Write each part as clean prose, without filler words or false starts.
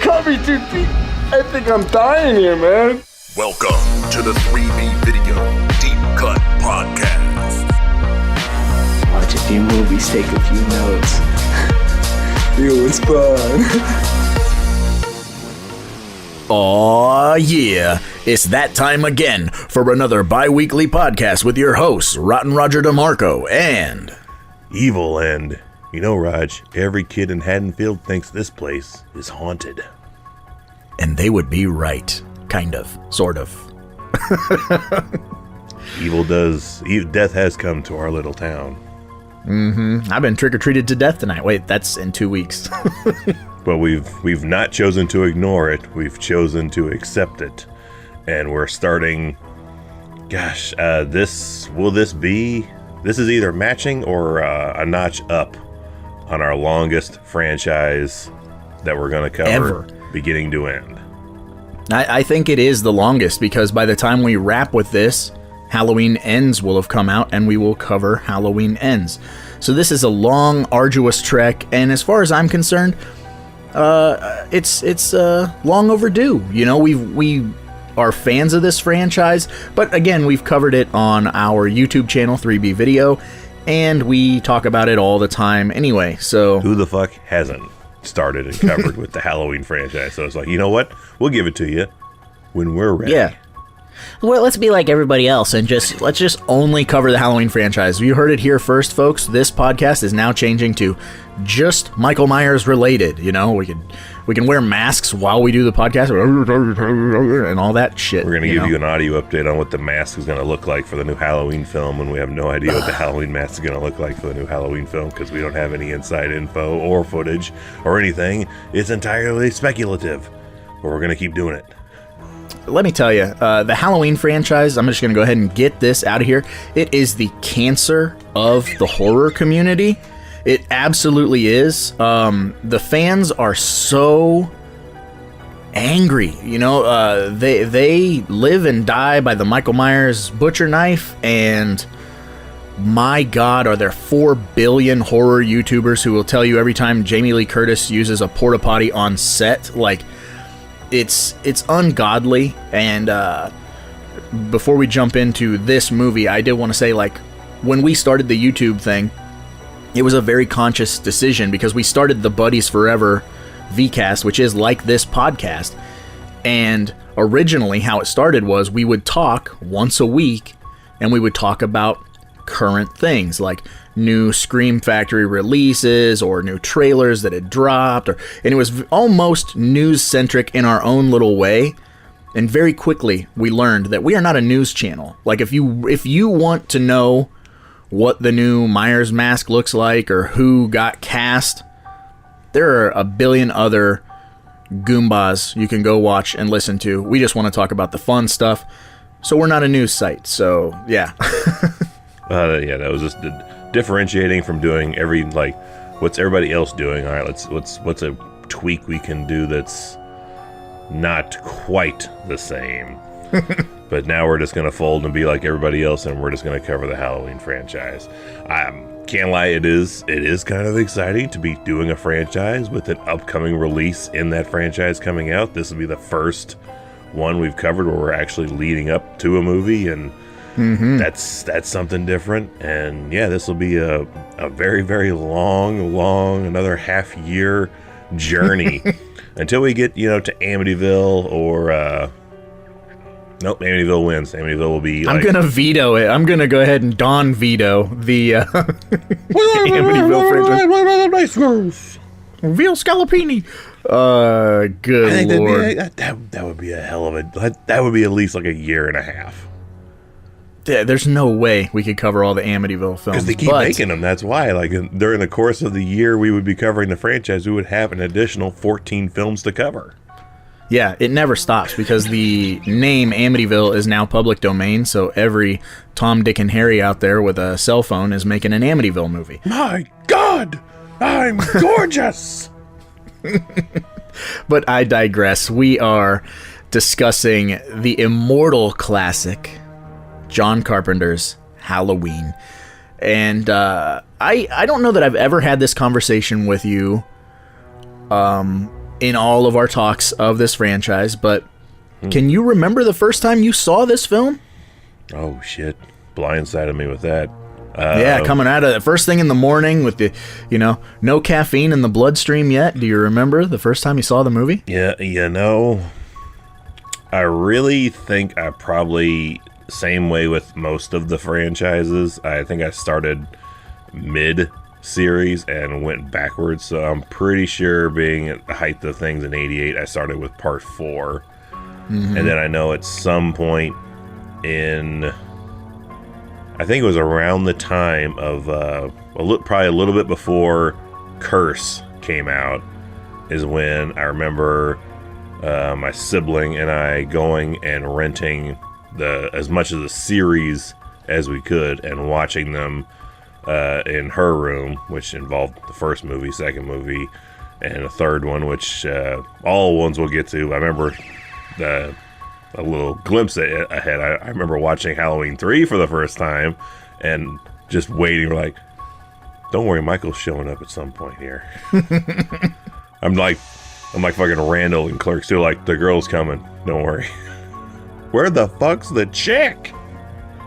cut me too deep. I think I'm dying here, man. Welcome to the 3B Video Deep Cut Podcast. Watch a few movies, take a few notes. It was fun. Aw, yeah. It's that time again for another bi-weekly podcast with your hosts, Rotten Roger DeMarco and... Evil and... You know, Raj, every kid in Haddonfield thinks this place is haunted. And they would be right. Kind of. Sort of. Death has come to our little town. Mm-hmm. I've been trick-or-treated to death tonight. Wait, that's in 2 weeks. But we've not chosen to ignore it. We've chosen to accept it. And we're starting... Gosh, this is either matching or a notch up on our longest franchise that we're going to cover Ever. Beginning to end. I think it is the longest because by the time we wrap with this, Halloween Ends will have come out and we will cover Halloween Ends. So this is a long, arduous trek, and as far as I'm concerned, it's long overdue. You know, we are fans of this franchise, but again, we've covered it on our YouTube channel, 3B Video, and we talk about it all the time anyway, so... Who the fuck hasn't started and covered with the Halloween franchise? So it's like, you know what? We'll give it to you when we're ready. Yeah. Well, let's be like everybody else and let's just only cover the Halloween franchise. You heard it here first, folks. This podcast is now changing to just Michael Myers related. You know, we can wear masks while we do the podcast and all that shit. We're going to give you an audio update on what the mask is going to look like for the new Halloween film, and we have no idea what the Halloween mask is going to look like for the new Halloween film because we don't have any inside info or footage or anything. It's entirely speculative, but we're going to keep doing it. Let me tell you, the Halloween franchise, I'm just going to go ahead and get this out of here. It is the cancer of the horror community. It absolutely is. The fans are so angry. You know, they live and die by the Michael Myers butcher knife, and my God, are there 4 billion horror YouTubers who will tell you every time Jamie Lee Curtis uses a porta potty on set, like... It's ungodly, and before we jump into this movie, I did want to say, like, when we started the YouTube thing, it was a very conscious decision because we started the Buddies Forever VCast, which is like this podcast, and originally how it started was we would talk once a week, and we would talk about current things, like new Scream Factory releases or new trailers that had dropped, and it was almost news-centric in our own little way. And very quickly we learned that we are not a news channel. Like if you want to know what the new Myers mask looks like or who got cast, there are a billion other Goombas you can go watch and listen to. We just want to talk about the fun stuff. So we're not a news site. So yeah. Yeah, that was just differentiating from doing what's everybody else doing. All right, what's a tweak we can do that's not quite the same. But now we're just gonna fold and be like everybody else, and we're just gonna cover the Halloween franchise. Can't lie, it is kind of exciting to be doing a franchise with an upcoming release in that franchise coming out. This will be the first one we've covered where we're actually leading up to a movie, and that's something different. And yeah, this will be a very, very long another half year journey until we get to Amityville or nope, Amityville wins. Amityville will be like... I'm gonna veto it. I'm gonna go ahead and veto the Amityville franchise. Veal Scalapini. Good I think Lord. That would be a hell of a... That would be at least like a year and a half. Yeah, there's no way we could cover all the Amityville films. Because they keep making them, that's why. Like, during the course of the year we would be covering the franchise, we would have an additional 14 films to cover. Yeah, it never stops because the name Amityville is now public domain, so every Tom, Dick, and Harry out there with a cell phone is making an Amityville movie. My God! I'm gorgeous! But I digress. We are discussing the Immortal classic, John Carpenter's Halloween. And I don't know that I've ever had this conversation with you in all of our talks of this franchise, but can you remember the first time you saw this film? Oh, shit. Blindsided me with that. Yeah, coming out of the first thing in the morning with the, no caffeine in the bloodstream yet. Do you remember the first time you saw the movie? Yeah, I really think I probably, same way with most of the franchises, I think I started mid-series and went backwards. So I'm pretty sure, being at the height of things in 88, I started with part 4. Mm-hmm. And then I know at some point in... I think it was around the time of, probably a little bit before Curse came out, is when I remember my sibling and I going and renting as much of the series as we could and watching them in her room, which involved the first movie, second movie, and a third one, which all ones we'll get to. I remember a little glimpse ahead. I remember watching Halloween 3 for the first time and just waiting, like, don't worry, Michael's showing up at some point here. I'm like fucking Randall and Clerks 2, like, the girl's coming, don't worry. Where the fuck's the chick?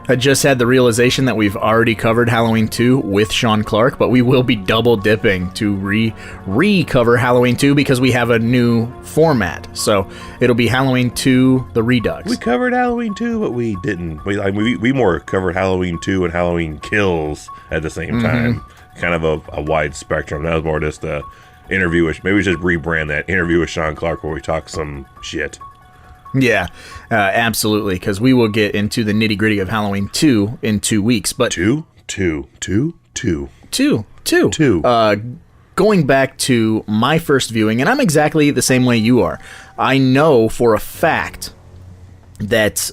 I just had the realization that we've already covered Halloween 2 with Sean Clark, but we will be double dipping to re-cover Halloween 2 because we have a new format. So it'll be Halloween 2, the Redux. We covered Halloween 2, but we didn't. We more covered Halloween 2 and Halloween Kills at the same time. Kind of a wide spectrum. That was more just a interview with, maybe we should rebrand that, interview with Sean Clark, where we talk some shit. Yeah, absolutely, because we will get into the nitty-gritty of Halloween 2 in 2 weeks. But Two. Going back to my first viewing, and I'm exactly the same way you are. I know for a fact that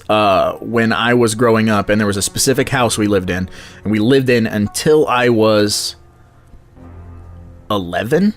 when I was growing up, and there was a specific house we lived in, and we lived in until I was 11,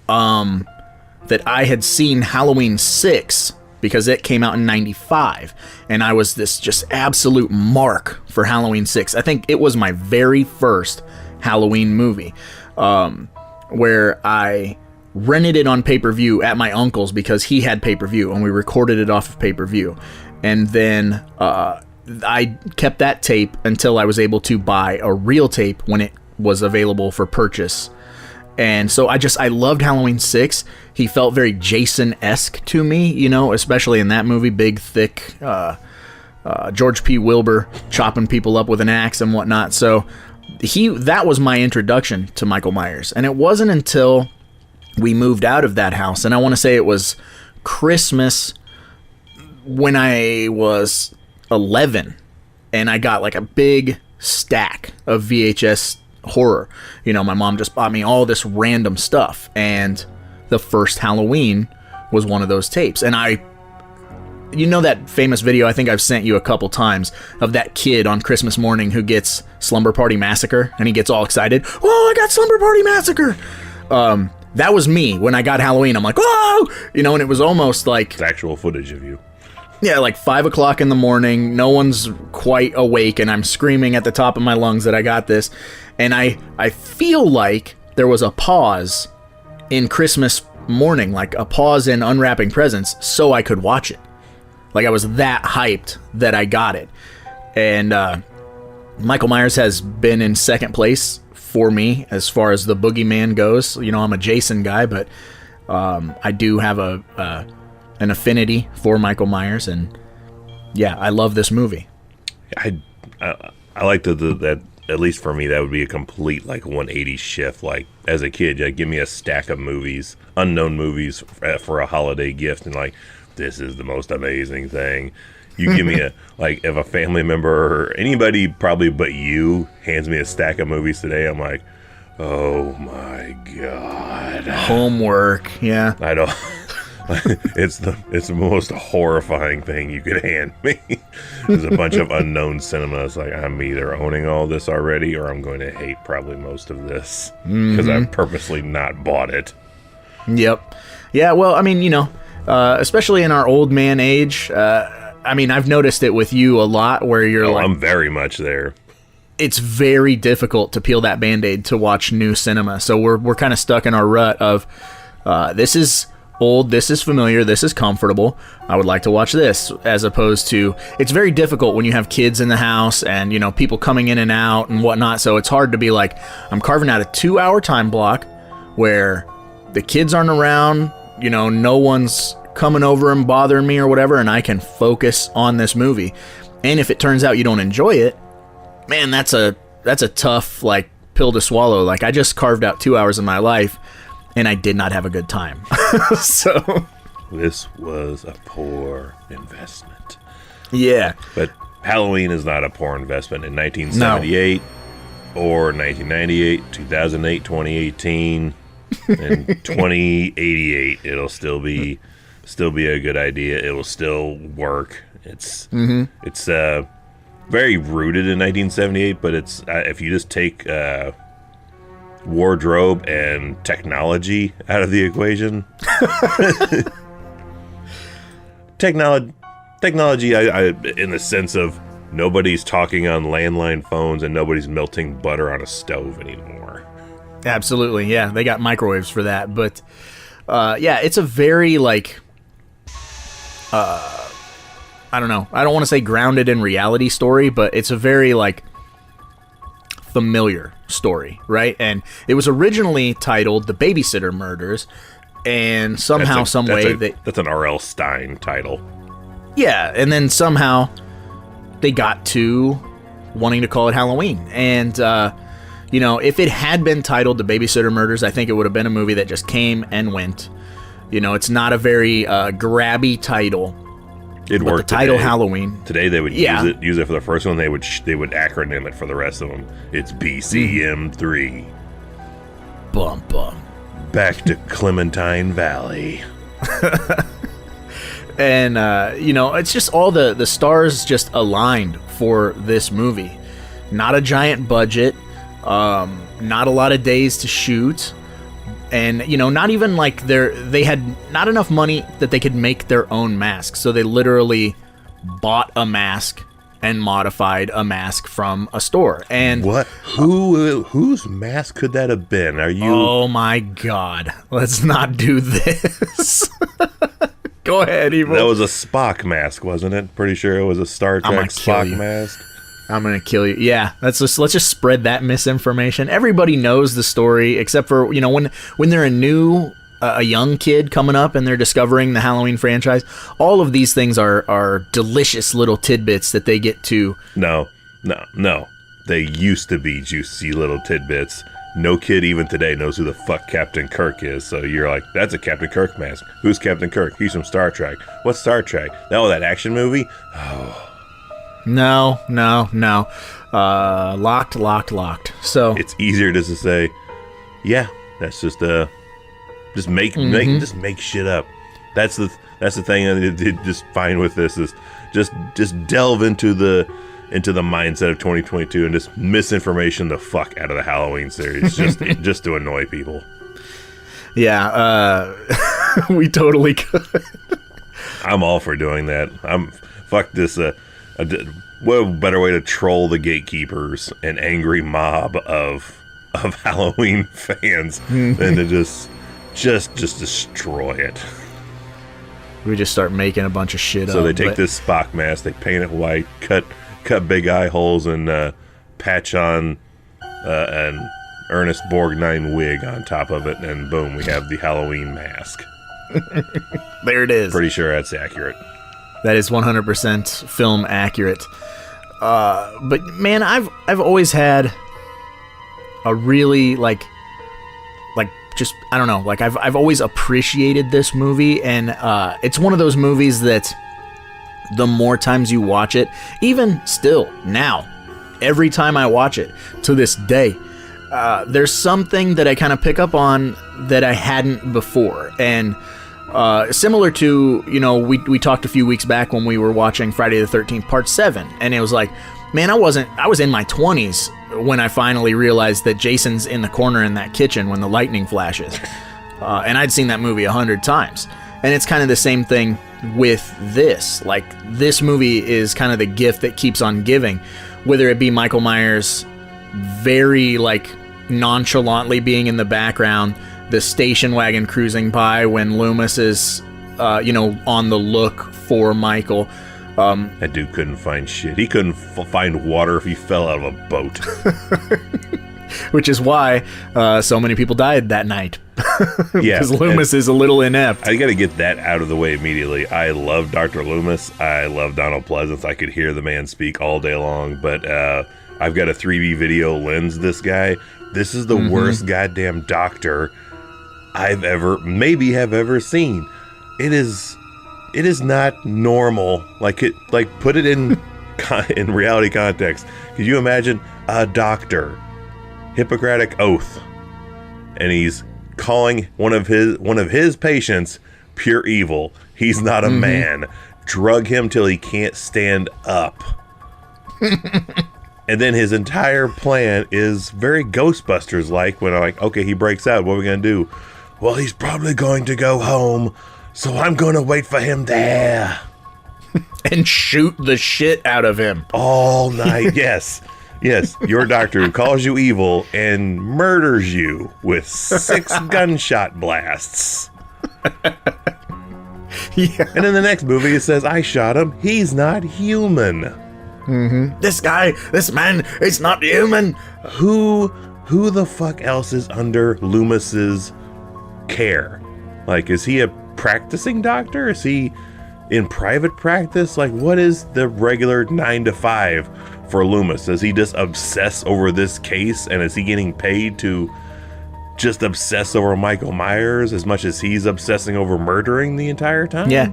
that I had seen Halloween 6, because it came out in 95, and I was this just absolute mark for Halloween 6. I think it was my very first Halloween movie, where I rented it on pay-per-view at my uncle's because he had pay-per-view, and we recorded it off of pay-per-view. And then I kept that tape until I was able to buy a real tape when it was available for purchase. And so I loved Halloween 6. He felt very Jason-esque to me, especially in that movie. Big, thick, George P. Wilbur chopping people up with an axe and whatnot. So that was my introduction to Michael Myers. And it wasn't until we moved out of that house, and I want to say it was Christmas when I was 11, and I got like a big stack of VHS horror. My mom just bought me all this random stuff, and the first Halloween was one of those tapes. And that famous video I think I've sent you a couple times of that kid on Christmas morning who gets Slumber Party Massacre, and he gets all excited. Oh, I got Slumber Party Massacre! That was me when I got Halloween. I'm like, whoa! And it was almost like... It's actual footage of you. Yeah, like 5 o'clock in the morning, no one's quite awake, and I'm screaming at the top of my lungs that I got this. And I feel like there was a pause in Christmas morning, like a pause in unwrapping presents, so I could watch it. Like I was that hyped that I got it. And Michael Myers has been in second place for me as far as the boogeyman goes. I'm a Jason guy, but I do have an affinity for Michael Myers, and yeah, I love this movie. I like that. At least for me, that would be a complete 180 shift. Like as a kid, give me a stack of movies, unknown movies for a holiday gift, and this is the most amazing thing. You give me if a family member or anybody probably but you hands me a stack of movies today, I'm like, oh my god, homework. Yeah, I know. It's the most horrifying thing you could hand me. There's a bunch of unknown cinemas. I'm either owning all this already, or I'm going to hate probably most of this because I've purposely not bought it. Yep. Yeah. Well, I mean, especially in our old man age. I've noticed it with you a lot, where you're I'm very much there. It's very difficult to peel that Band-Aid to watch new cinema. So we're kind of stuck in our rut of this is old, this is familiar, this is comfortable, I would like to watch this, as opposed to, it's very difficult when you have kids in the house and, you know, people coming in and out and whatnot, so it's hard to be like, I'm carving out a 2-hour time block where the kids aren't around, you know, no one's coming over and bothering me or whatever, and I can focus on this movie. And if it turns out you don't enjoy it, man, that's a tough, like, pill to swallow. Like, I just carved out 2 hours of my life, and I did not have a good time. So this was a poor investment. Yeah. But Halloween is not a poor investment in 1978 or 1998, 2008, 2018, and 2088. It'll still be a good idea. It will still work. It's very rooted in 1978, but it's if you just take wardrobe and technology out of the equation. Technology, I in the sense of nobody's talking on landline phones and nobody's melting butter on a stove anymore. Absolutely, yeah. They got microwaves for that, but yeah, it's a very, like, I don't know. I don't want to say grounded in reality story, but it's a very, like, familiar story, right? And it was originally titled The Babysitter Murders, and somehow, that's an R.L. Stine title. Yeah, and then somehow they got to wanting to call it Halloween. And, you know, if it had been titled The Babysitter Murders, I think it would have been a movie that just came and went. You know, it's not a very grabby title. It'd but work the title today. Halloween. Today they would use it for the first one. They would acronym it for the rest of them. It's BCM3. Bum bum. Back to Clementine Valley. And you know, it's just all the stars just aligned for this movie. Not a giant budget, not a lot of days to shoot. And, you know, not even like they had not enough money that they could make their own mask. So they literally bought a mask and modified a mask from a store. And what? Whose mask could that have been? Are you? Oh my God! Let's not do this. Go ahead, Evil. That was a Spock mask, wasn't it? Pretty sure it was a Star Trek Spock mask. I'm gonna kill you. Yeah, let's just spread that misinformation. Everybody knows the story, except for, you know, when they're a young kid coming up and they're discovering the Halloween franchise. All of these things are delicious little tidbits that they get to. No. They used to be juicy little tidbits. No kid even today knows who the fuck Captain Kirk is. So you're like, that's a Captain Kirk mask. Who's Captain Kirk? He's from Star Trek. What's Star Trek? Oh, that action movie? Oh. No. Locked. So it's easier just to say, yeah, that's just make shit up. That's the thing I did just fine with this is just delve into the mindset of 2022 and just misinformation the fuck out of the Halloween series just to annoy people. Yeah, we totally could. I'm all for doing that. Fuck this. What a better way to troll the gatekeepers and angry mob of Halloween fans than to just destroy it. We just start making a bunch of shit up. So they take this Spock mask, they paint it white, cut big eye holes, and patch on an Ernest Borgnine wig on top of it, and boom, we have the Halloween mask. There it is. Pretty sure that's accurate. That is 100% film accurate. But man, I've always had a really just I don't know, like I've always appreciated this movie, and it's one of those movies that the more times you watch it, even still now, every time I watch it to this day, there's something that I kind of pick up on that I hadn't before. And similar to, you know, we talked a few weeks back when we were watching Friday the 13th Part 7, and it was like, man, I was in my 20s when I finally realized that Jason's in the corner in that kitchen when the lightning flashes. And I'd seen that movie 100 times. And it's kind of the same thing with this. Like, this movie is kind of the gift that keeps on giving, whether it be Michael Myers very, like, nonchalantly being in the background, the station wagon cruising by when Loomis is, on the look for Michael. That dude couldn't find shit. He couldn't find water if he fell out of a boat. Which is why so many people died that night. Yeah, because Loomis is a little inept. I got to get that out of the way immediately. I love Dr. Loomis. I love Donald Pleasance. I could hear the man speak all day long, but I've got a 3B video lens this guy. This is the worst goddamn doctor I've ever seen. It is not normal. Put it in in reality context. Could you imagine a doctor, Hippocratic oath, and he's calling one of his patients pure evil. He's not a man. Drug him till he can't stand up. And then his entire plan is very Ghostbusters-like when I'm like, okay, he breaks out. What are we going to do? Well, he's probably going to go home, so I'm going to wait for him there. And shoot the shit out of him. All night, yes. Yes, your doctor who calls you evil and murders you with 6 gunshot blasts. Yeah. And in the next movie, it says, I shot him. He's not human. This man is not human. Who the fuck else is under Loomis's care? Like, is he a practicing doctor? Is he in private practice? Like, what is the regular 9 to 5 for Loomis? Does he just obsess over this case, and is he getting paid to just obsess over Michael Myers as much as he's obsessing over murdering the entire time? Yeah.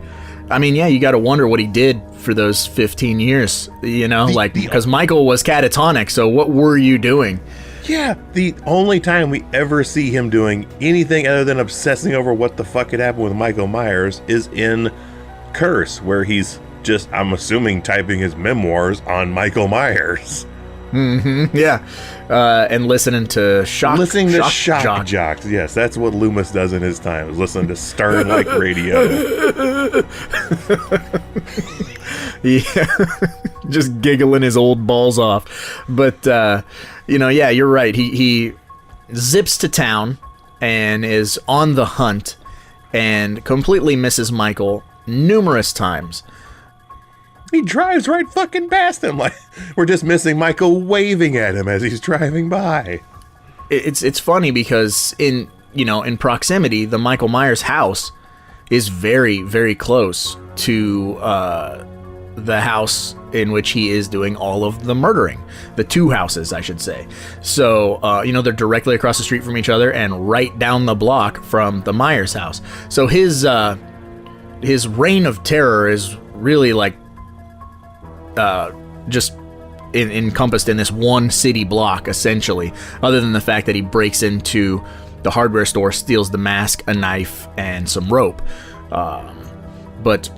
I mean, yeah, you got to wonder what he did for those 15 years, because Michael was catatonic, so what were you doing? Yeah, the only time we ever see him doing anything other than obsessing over what the fuck had happened with Michael Myers is in Curse, where he's just, I'm assuming, typing his memoirs on Michael Myers. Yeah. And listening to shock jocks. Yes, that's what Loomis does in his time, is listening to Stern-like radio. Yeah. Just giggling his old balls off. But, yeah, you're right. He zips to town and is on the hunt and completely misses Michael numerous times. He drives right fucking past him. Like, we're just missing Michael waving at him as he's driving by. It's funny because in proximity, the Michael Myers house is very, very close to the house in which he is doing all of the murdering. The 2 houses, I should say. So, they're directly across the street from each other and right down the block from the Myers house. So his reign of terror is really like just encompassed in this one city block, essentially, other than the fact that he breaks into the hardware store, steals the mask, a knife, and some rope. But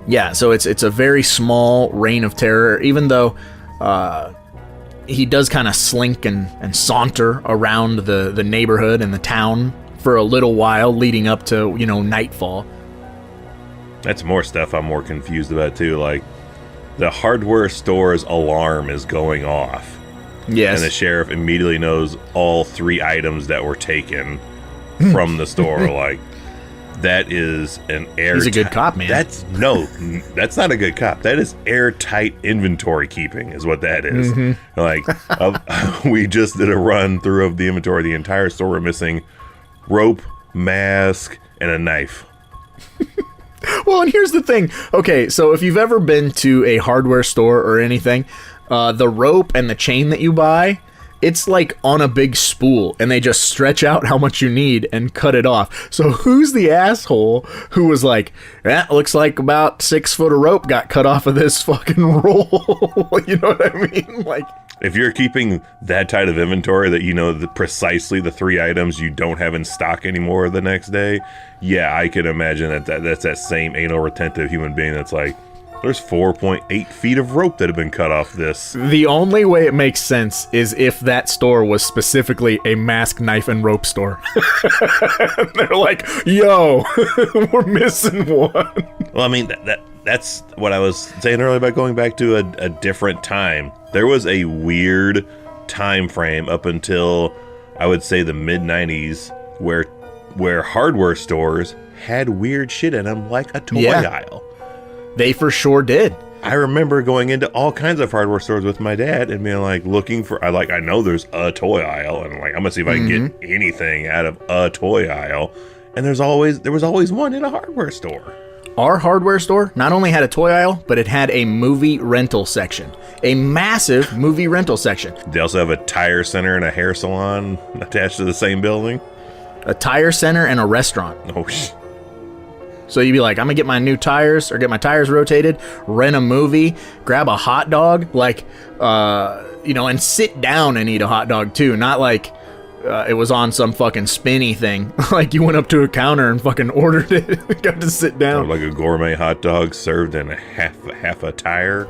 yeah, so it's a very small reign of terror, even though he does kind of slink and saunter around the neighborhood and the town for a little while leading up to, nightfall. That's more stuff I'm more confused about too. Like, the hardware store's alarm is going off. Yes. And the sheriff immediately knows all 3 items that were taken from the store. Like, that is an airtight... He's a good cop, man. That's not a good cop. That is airtight inventory keeping is what that is. Like, we just did a run through of the inventory. The entire store, we're missing rope, mask, and a knife. Well, and here's the thing. Okay, so if you've ever been to a hardware store or anything, the rope and the chain that you buy, it's like on a big spool, and they just stretch out how much you need and cut it off. So who's the asshole who was like, looks like about 6 foot of rope got cut off of this fucking roll? You know what I mean? Like, if you're keeping that tight of inventory that precisely the 3 items you don't have in stock anymore the next day, yeah, I can imagine that's that same anal retentive human being that's like, there's 4.8 feet of rope that have been cut off this. The only way it makes sense is if that store was specifically a mask, knife, and rope store. They're like, yo, we're missing one. Well, I mean, that's what I was saying earlier about going back to a different time. There was a weird time frame up until, I would say, the mid-90s where hardware stores had weird shit in them, like a toy aisle. They for sure did. I remember going into all kinds of hardware stores with my dad and being like, looking for, I know there's a toy aisle, and I'm like, I'm gonna see if I can get anything out of a toy aisle. And there was always one in a hardware store. Our hardware store not only had a toy aisle, but it had a movie rental section. A massive movie rental section. They also have a tire center and a hair salon attached to the same building. A tire center and a restaurant. Oh, So you'd be like, I'm gonna get my new tires or get my tires rotated, rent a movie, grab a hot dog, and sit down and eat a hot dog too. Not like it was on some fucking spinny thing. Like you went up to a counter and fucking ordered it, got to sit down. Like a gourmet hot dog served in half a tire.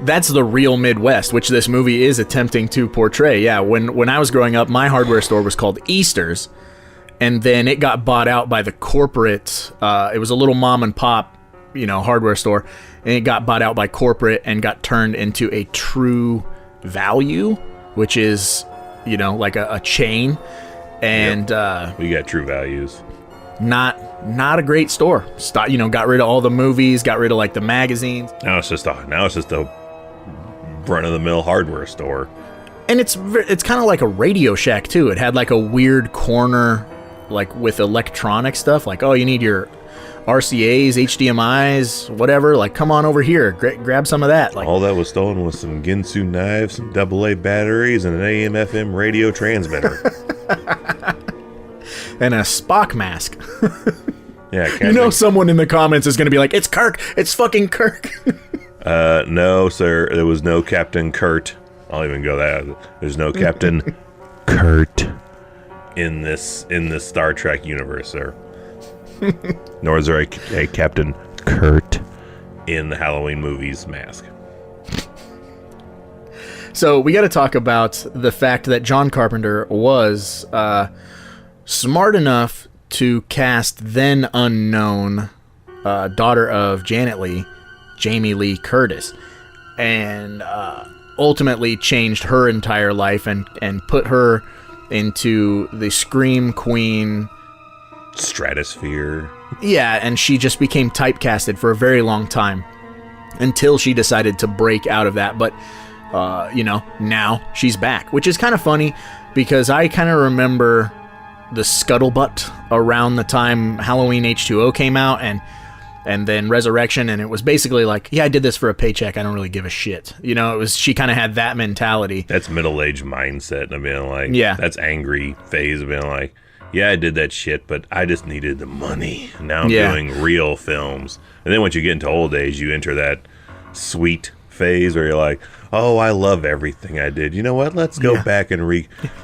That's the real Midwest, which this movie is attempting to portray. Yeah, when I was growing up, my hardware store was called Easter's. And then it got bought out by the corporate. It was a little mom and pop, hardware store, and it got bought out by corporate and got turned into a True Value, which is, like a chain. And we got True Values. Not a great store. Got rid of all the movies, got rid of like the magazines. Now it's just a run of the mill hardware store. And it's kind of like a Radio Shack too. It had like a weird corner, like with electronic stuff, like, oh, you need your RCAs, HDMIs, whatever, like, come on over here, grab some of that. Like, all that was stolen was some Ginsu knives, some AA batteries, and an AM FM radio transmitter. And a Spock mask. Yeah, someone in the comments is going to be like, it's Kirk, it's fucking Kirk. No, sir, there was no Captain Kurt. I'll even go that. There's no Captain Kurt in this Star Trek universe, sir. Nor is there a Captain Kurt in the Halloween movies mask. So we got to talk about the fact that John Carpenter was smart enough to cast then unknown daughter of Janet Leigh, Jamie Lee Curtis, and ultimately changed her entire life and put her into the Scream Queen stratosphere. Yeah, and she just became typecasted for a very long time until she decided to break out of that. But, now she's back, which is kind of funny because I kind of remember the scuttlebutt around the time Halloween H2O came out and then Resurrection, and it was basically like, yeah, I did this for a paycheck. I don't really give a shit. She kind of had that mentality. That's middle-aged mindset of being like, yeah. That's angry phase of being like, yeah, I did that shit, but I just needed the money. Now I'm doing real films. And then once you get into old age, you enter that sweet phase where you're like, oh, I love everything I did. You know what? Let's go back and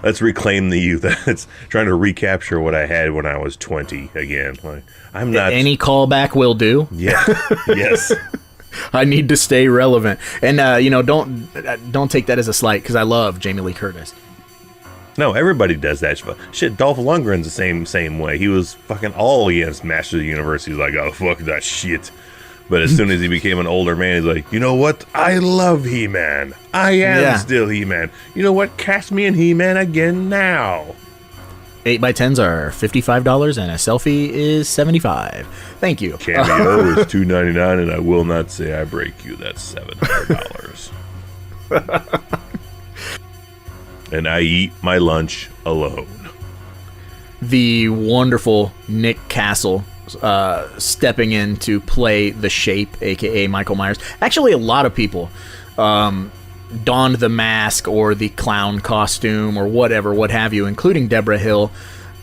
let's reclaim the youth. That's trying to recapture what I had when I was 20 again. Like, I'm not. Any callback will do. Yeah. Yes. I need to stay relevant. And, don't take that as a slight because I love Jamie Lee Curtis. No, everybody does that shit. Dolph Lundgren's the same way. He was fucking all against Master of the Universe. He's like, oh, fuck that shit. But as soon as he became an older man, he's like, you know what? I love He-Man. I am still He-Man. You know what? Cast me in He-Man again now. 8x10s are $55 and a selfie is $75. Thank you. Cameo is $2.99 and I will not say I break you. That's $700. And I eat my lunch alone. The wonderful Nick Castle stepping in to play the Shape, aka Michael Myers. Actually, a lot of people donned the mask or the clown costume or whatever, what have you, including Deborah Hill.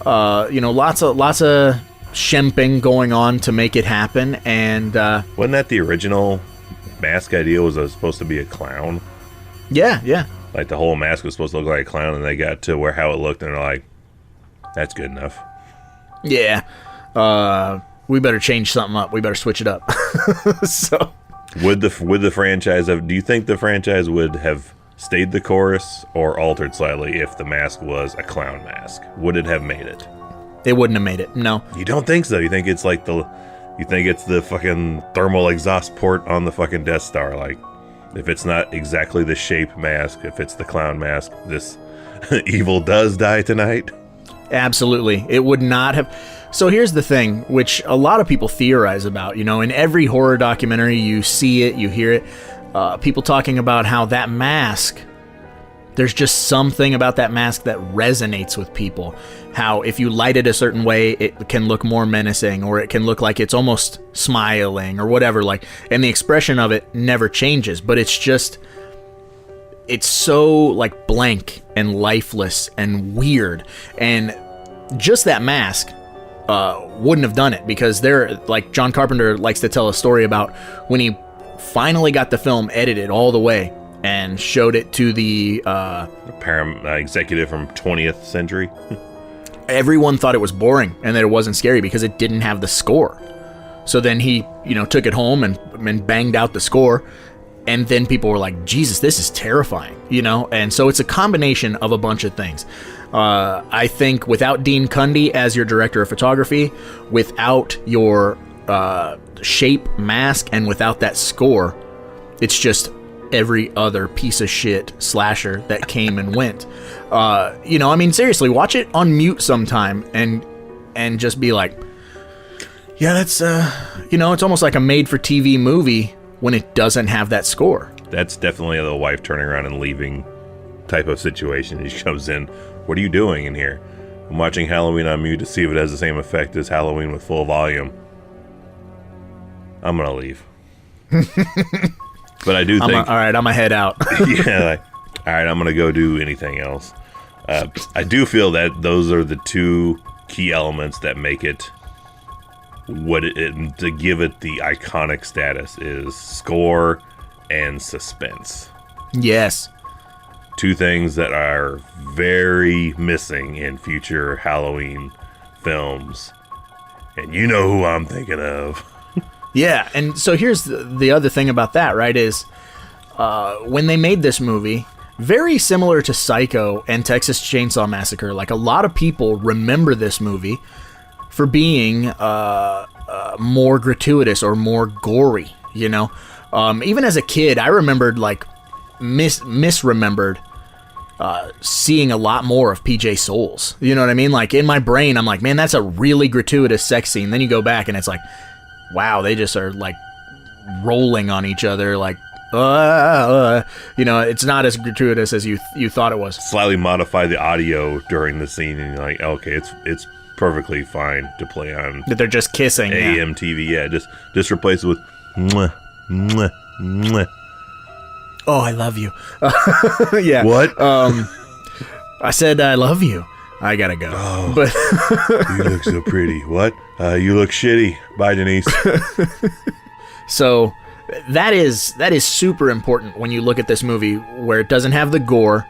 Lots of shemping going on to make it happen. And wasn't that the original mask idea? Was supposed to be a clown? Yeah. Like the whole mask was supposed to look like a clown, and they got to how it looked, and they're like, "That's good enough." Yeah. We better change something up. We better switch it up. So, would the franchise have? Do you think the franchise would have stayed the course or altered slightly if the mask was a clown mask? Would it have made it? It wouldn't have made it. No. You don't think so? You think it's like the fucking thermal exhaust port on the fucking Death Star? Like, if it's not exactly the Shape mask, if it's the clown mask, this evil does die tonight. Absolutely. It would not have. So here's the thing, which a lot of people theorize about. You know, in every horror documentary, you see it, you hear it. People talking about how that mask, there's just something about that mask that resonates with people. How if you light it a certain way, it can look more menacing, or it can look like it's almost smiling or whatever. Like, and the expression of it never changes, but it's just, it's so like blank and lifeless and weird. And just that mask wouldn't have done it, because they're like, John Carpenter likes to tell a story about when he finally got the film edited all the way and showed it to the executive from 20th Century. Everyone thought it was boring and that it wasn't scary because it didn't have the score. So then he, took it home and banged out the score, and then people were like, Jesus, this is terrifying, And so it's a combination of a bunch of things. I think without Dean Cundy as your director of photography, without your shape mask, and without that score, it's just every other piece of shit slasher that came and went. Seriously, watch it on mute sometime and just be like, yeah, that's it's almost like a made-for-TV movie when it doesn't have that score. That's definitely the wife turning around and leaving type of situation. He comes in, what are you doing in here? I'm watching Halloween on mute to see if it has the same effect as Halloween with full volume. I'm gonna leave. But I do think... all right, I'm gonna head out. Yeah, all right, I'm gonna go do anything else. I do feel that those are the two key elements that make it to give it the iconic status is score and suspense. Yes. Two things that are very missing in future Halloween films. And you know who I'm thinking of. Yeah, and so here's the other thing about that, right, is when they made this movie, very similar to Psycho and Texas Chainsaw Massacre, like a lot of people remember this movie for being more gratuitous or more gory, Even as a kid, I remembered, like, misremembered seeing a lot more of PJ Souls. You know what I mean? Like, in my brain, I'm like, man, that's a really gratuitous sex scene. Then you go back and it's like, wow, they just are, like, rolling on each other, like, it's not as gratuitous as you thought it was. Slightly modify the audio during the scene, and you're like, okay, it's perfectly fine to play on. That they're just kissing. AM TV, yeah. Just replace it with mwah, mwah, mwah. Oh, I love you. Yeah. What? I said I love you. I gotta go. Oh, but you look so pretty. What? You look shitty. Bye, Denise. So that is super important when you look at this movie, where it doesn't have the gore,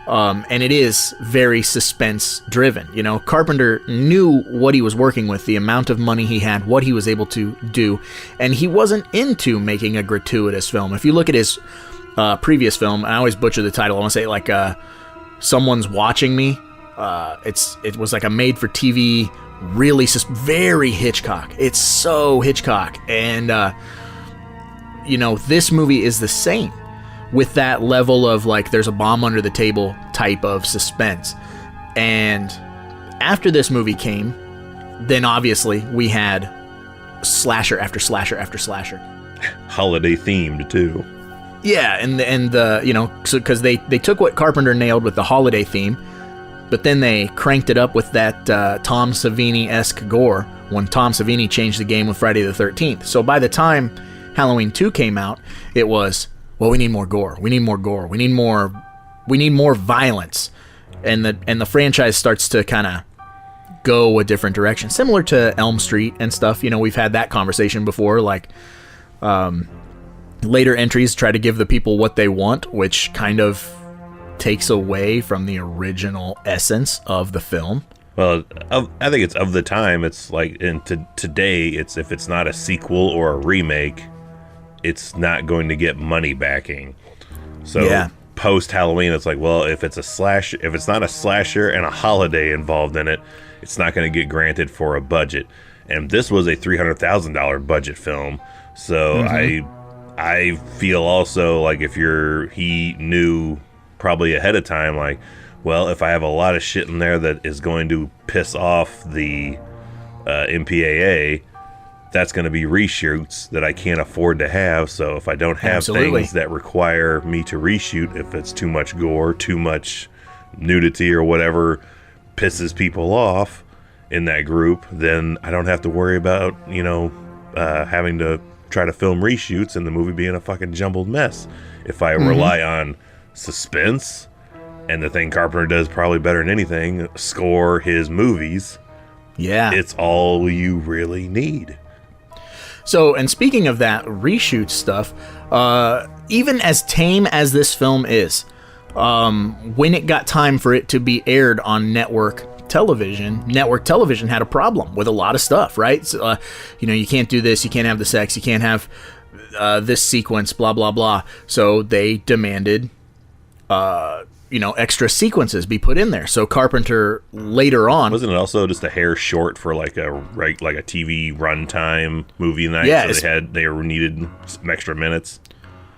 and it is very suspense driven. Carpenter knew what he was working with, the amount of money he had, what he was able to do, and he wasn't into making a gratuitous film. If you look at his previous film, I always butcher the title. I want to say like Someone's Watching Me. It was like a made-for-TV, really very Hitchcock. It's so Hitchcock, and this movie is the same, with that level of, like, there's a bomb under the table type of suspense. And after this movie came, then obviously we had slasher after slasher after slasher. Holiday themed too. Yeah, and because they took what Carpenter nailed with the holiday theme, but then they cranked it up with that Tom Savini-esque gore when Tom Savini changed the game with Friday the 13th. So by the time Halloween 2 came out, it was, well, we need more gore. We need more gore. We need more violence. And the franchise starts to kind of go a different direction, similar to Elm Street and stuff. We've had that conversation before, like later entries try to give the people what they want, which kind of takes away from the original essence of the film. Well, I think it's of the time. It's like, today, it's if it's not a sequel or a remake, it's not going to get money backing. So yeah. Post Halloween, it's like, well, if it's not a slasher and a holiday involved in it, it's not going to get granted for a budget. And this was a $300,000 budget film, so I feel also like he knew probably ahead of time, like, well, if I have a lot of shit in there that is going to piss off the MPAA, that's going to be reshoots that I can't afford to have. So if I don't have things that require me to reshoot, if it's too much gore, too much nudity or whatever pisses people off in that group, then I don't have to worry about, having to try to film reshoots and the movie being a fucking jumbled mess. If I rely on suspense, and the thing Carpenter does probably better than anything, score his movies. Yeah. It's all you really need. So, and speaking of that reshoot stuff, even as tame as this film is, when it got time for it to be aired on network television had a problem with a lot of stuff, right? So, you can't do this, you can't have the sex, you can't have this sequence, blah, blah, blah. So they demanded extra sequences be put in there. So Carpenter later on, wasn't it also just a hair short for like a TV runtime movie night? Yeah, so they needed some extra minutes.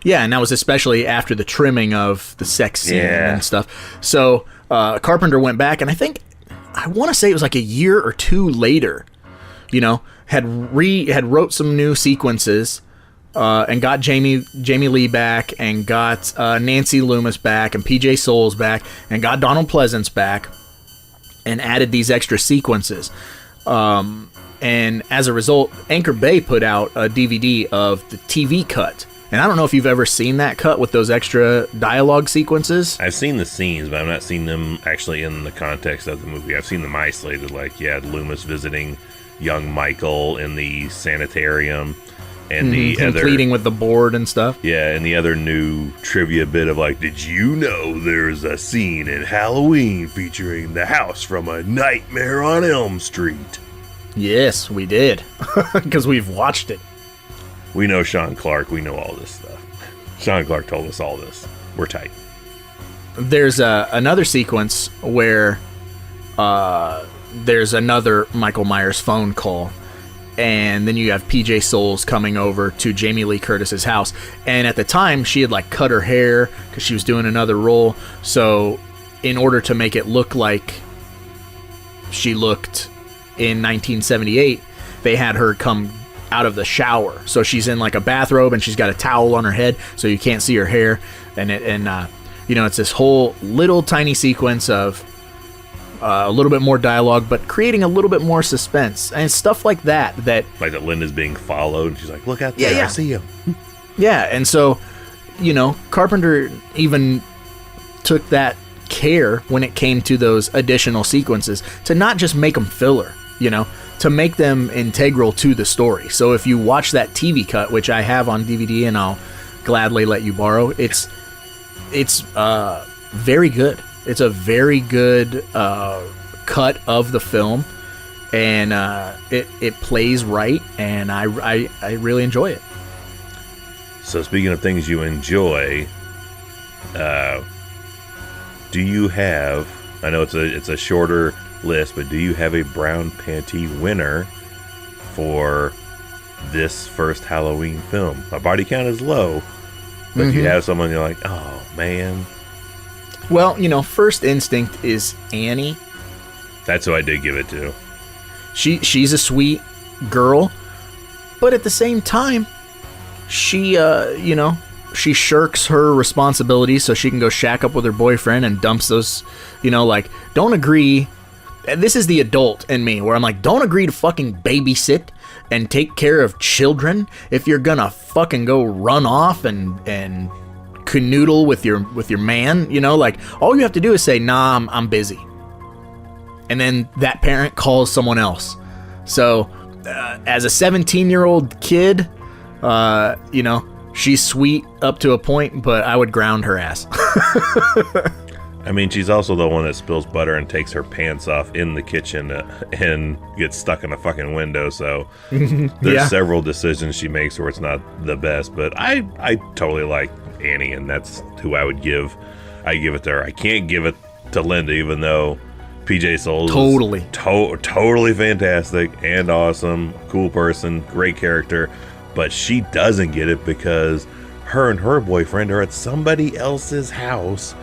Yeah, and that was especially after the trimming of the sex scene and stuff. So Carpenter went back, and I want to say it was like a year or two later, had wrote some new sequences. And got Jamie Lee back, and got Nancy Loomis back, and PJ Soles back, and got Donald Pleasance back, and added these extra sequences. And as a result, Anchor Bay put out a DVD of the TV cut. And I don't know if you've ever seen that cut with those extra dialogue sequences. I've seen the scenes, but I've not seen them actually in the context of the movie. I've seen them isolated, like, Loomis visiting young Michael in the sanitarium. And the other pleading with the board and stuff. Yeah, and the other new trivia bit of like, did you know there's a scene in Halloween featuring the house from A Nightmare on Elm Street? Yes, we did. Because we've watched it. We know Sean Clark. We know all this stuff. Sean Clark told us all this. We're tight. There's another sequence where there's another Michael Myers phone call. And then you have PJ Soles coming over to Jamie Lee Curtis's house. And at the time, she had like cut her hair because she was doing another role. So in order to make it look like she looked in 1978, they had her come out of the shower. So she's in like a bathrobe and she's got a towel on her head so you can't see her hair. And it's this whole little tiny sequence of a little bit more dialogue, but creating a little bit more suspense and stuff like that. Like that Linda's being followed, and she's like, "Look out there, yeah. I see him." Yeah, and so, Carpenter even took that care when it came to those additional sequences to not just make them filler, to make them integral to the story. So if you watch that TV cut, which I have on DVD and I'll gladly let you borrow, it's very good. It's a very good cut of the film, and it plays right, and I really enjoy it. So speaking of things you enjoy, do you have, I know it's a shorter list, but do you have a brown panty winner for this first Halloween film? My body count is low, but if you have someone you're like, oh man. Well, first instinct is Annie. That's who I did give it to. She's a sweet girl, but at the same time, she she shirks her responsibilities so she can go shack up with her boyfriend and dumps those, don't agree. This is the adult in me where I'm like, don't agree to fucking babysit and take care of children if you're gonna fucking go run off and canoodle with your man, all you have to do is say, nah, I'm busy, and then that parent calls someone else. So as a 17-year-old kid, she's sweet up to a point, but I would ground her ass. I mean, she's also the one that spills butter and takes her pants off in the kitchen and gets stuck in a fucking window. So there's several decisions she makes where it's not the best, but I totally like Annie, and that's who I would give. I give it to her. I can't give it to Linda, even though PJ Soles totally totally fantastic and awesome, cool person, great character, but she doesn't get it because her and her boyfriend are at somebody else's house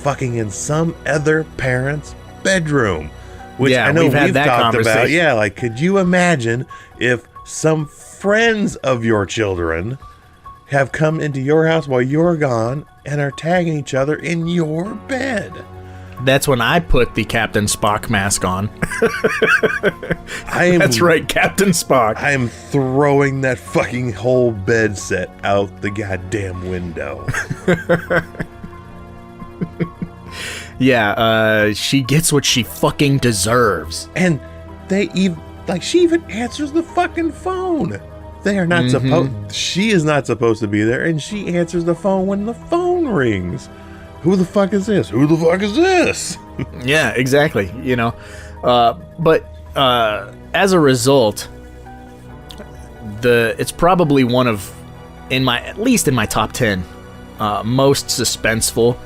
fucking in some other parent's bedroom. Which Yeah, I know we've had we've that talked about. conversation. Yeah, like, could you imagine if some friends of your children have come into your house while you're gone and are tagging each other in your bed? That's when I put the Captain Spock mask on. I am, That's right, Captain Spock. I am throwing that fucking whole bed set out the goddamn window. Yeah, she gets what she fucking deserves. And she even answers the fucking phone. They are not supposed, she is not supposed to be there, and she answers the phone when the phone rings. Who the fuck is this? Who the fuck is this? Yeah, exactly. You know, but as a result, it's probably one of, at least in my top 10, most suspenseful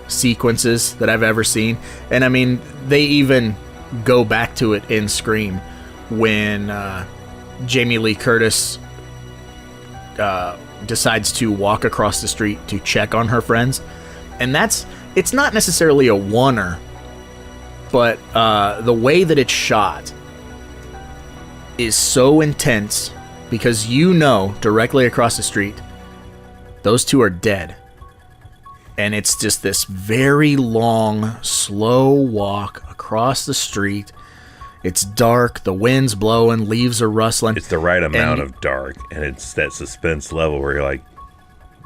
sequences that I've ever seen. And I mean, they even go back to it in Scream when Jamie Lee Curtis decides to walk across the street to check on her friends. And it's not necessarily a oneer, but the way that it's shot is so intense because directly across the street, those two are dead. And it's just this very long, slow walk across the street. It's dark, the wind's blowing, leaves are rustling. It's the right amount of dark, and it's that suspense level where you're like,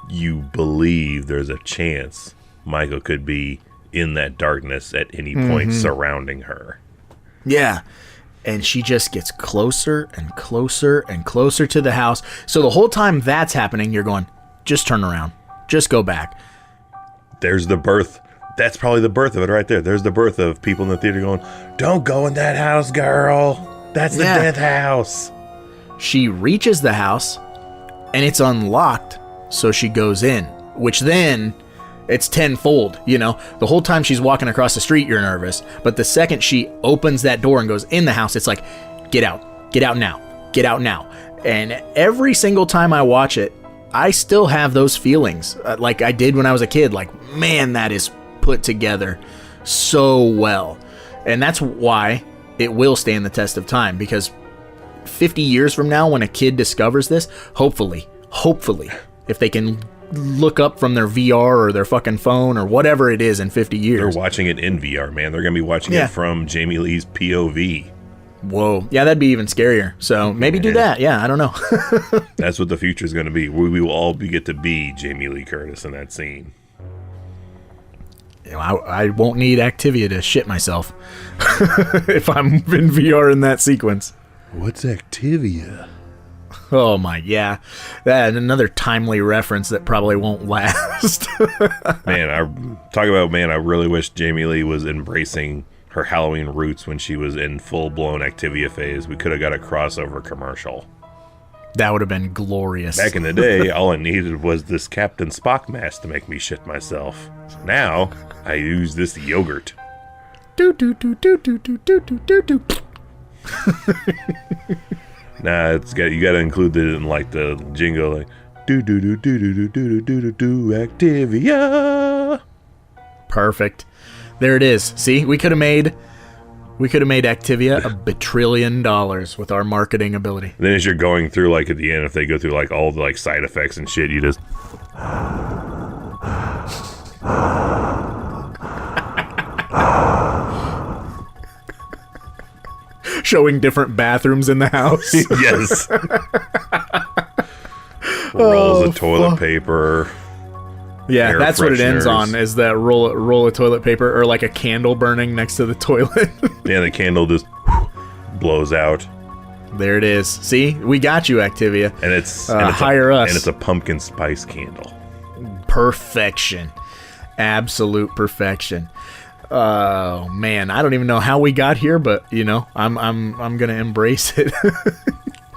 you believe there's a chance Michael could be in that darkness at any point surrounding her. Yeah. And she just gets closer and closer and closer to the house. So the whole time that's happening, you're going, just turn around. Just go back. There's the birth. That's probably the birth of it right there. There's the birth of people in the theater going, don't go in that house, girl. That's the death house. She reaches the house, and it's unlocked, so she goes in, which then it's tenfold, you know? The whole time she's walking across the street, you're nervous. But the second she opens that door and goes in the house, it's like, get out. Get out now. Get out now. And every single time I watch it, I still have those feelings like I did when I was a kid. Like, man, that is put together so well. And that's why it will stand the test of time, because 50 years from now, when a kid discovers this, hopefully, if they can look up from their VR or their fucking phone or whatever it is in 50 years. They're watching it in VR, man. They're going to be watching it from Jamie Lee's POV. Whoa. Yeah, that'd be even scarier. So maybe do that. Yeah, I don't know. That's what the future is going to be. We will all get to be Jamie Lee Curtis in that scene. You know, I won't need Activia to shit myself if I'm in VR in that sequence. What's Activia? Oh my, yeah. That another timely reference that probably won't last. Man, I really wish Jamie Lee was embracing her Halloween roots when she was in full-blown Activia phase. We could have got a crossover commercial. That would have been glorious. Back in the day, all I needed was this Captain Spock mask to make me shit myself. Now, I use this yogurt. Do do do do do do do do do. Nah, you got to include it in like the jingle, like do do do do do do do do do do Activia. Perfect. There it is. See, we could have made Activia $1 bajillion with our marketing ability. Then as you're going through, like at the end, if they go through like all the like side effects and shit, you just showing different bathrooms in the house. yes. Rolls of toilet paper. Yeah, that's what it ends fresheners. on, is that roll of toilet paper, or like a candle burning next to the toilet. Yeah, the candle just blows out. There it is. See, we got you, Activia. And it's hire us. And it's a pumpkin spice candle. Perfection. Absolute perfection. Oh man, I don't even know how we got here, but you know, I'm gonna embrace it.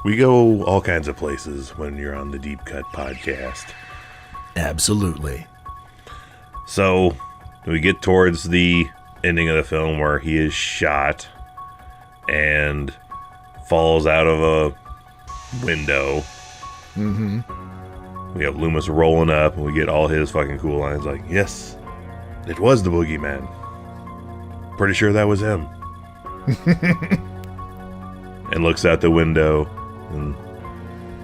We go all kinds of places when you're on the Deep Cut podcast. Absolutely. So we get towards the ending of the film where he is shot and falls out of a window. Mm-hmm. We have Loomis rolling up, and we get all his fucking cool lines like, yes, It was the boogeyman. Pretty sure that was him. And looks out the window, and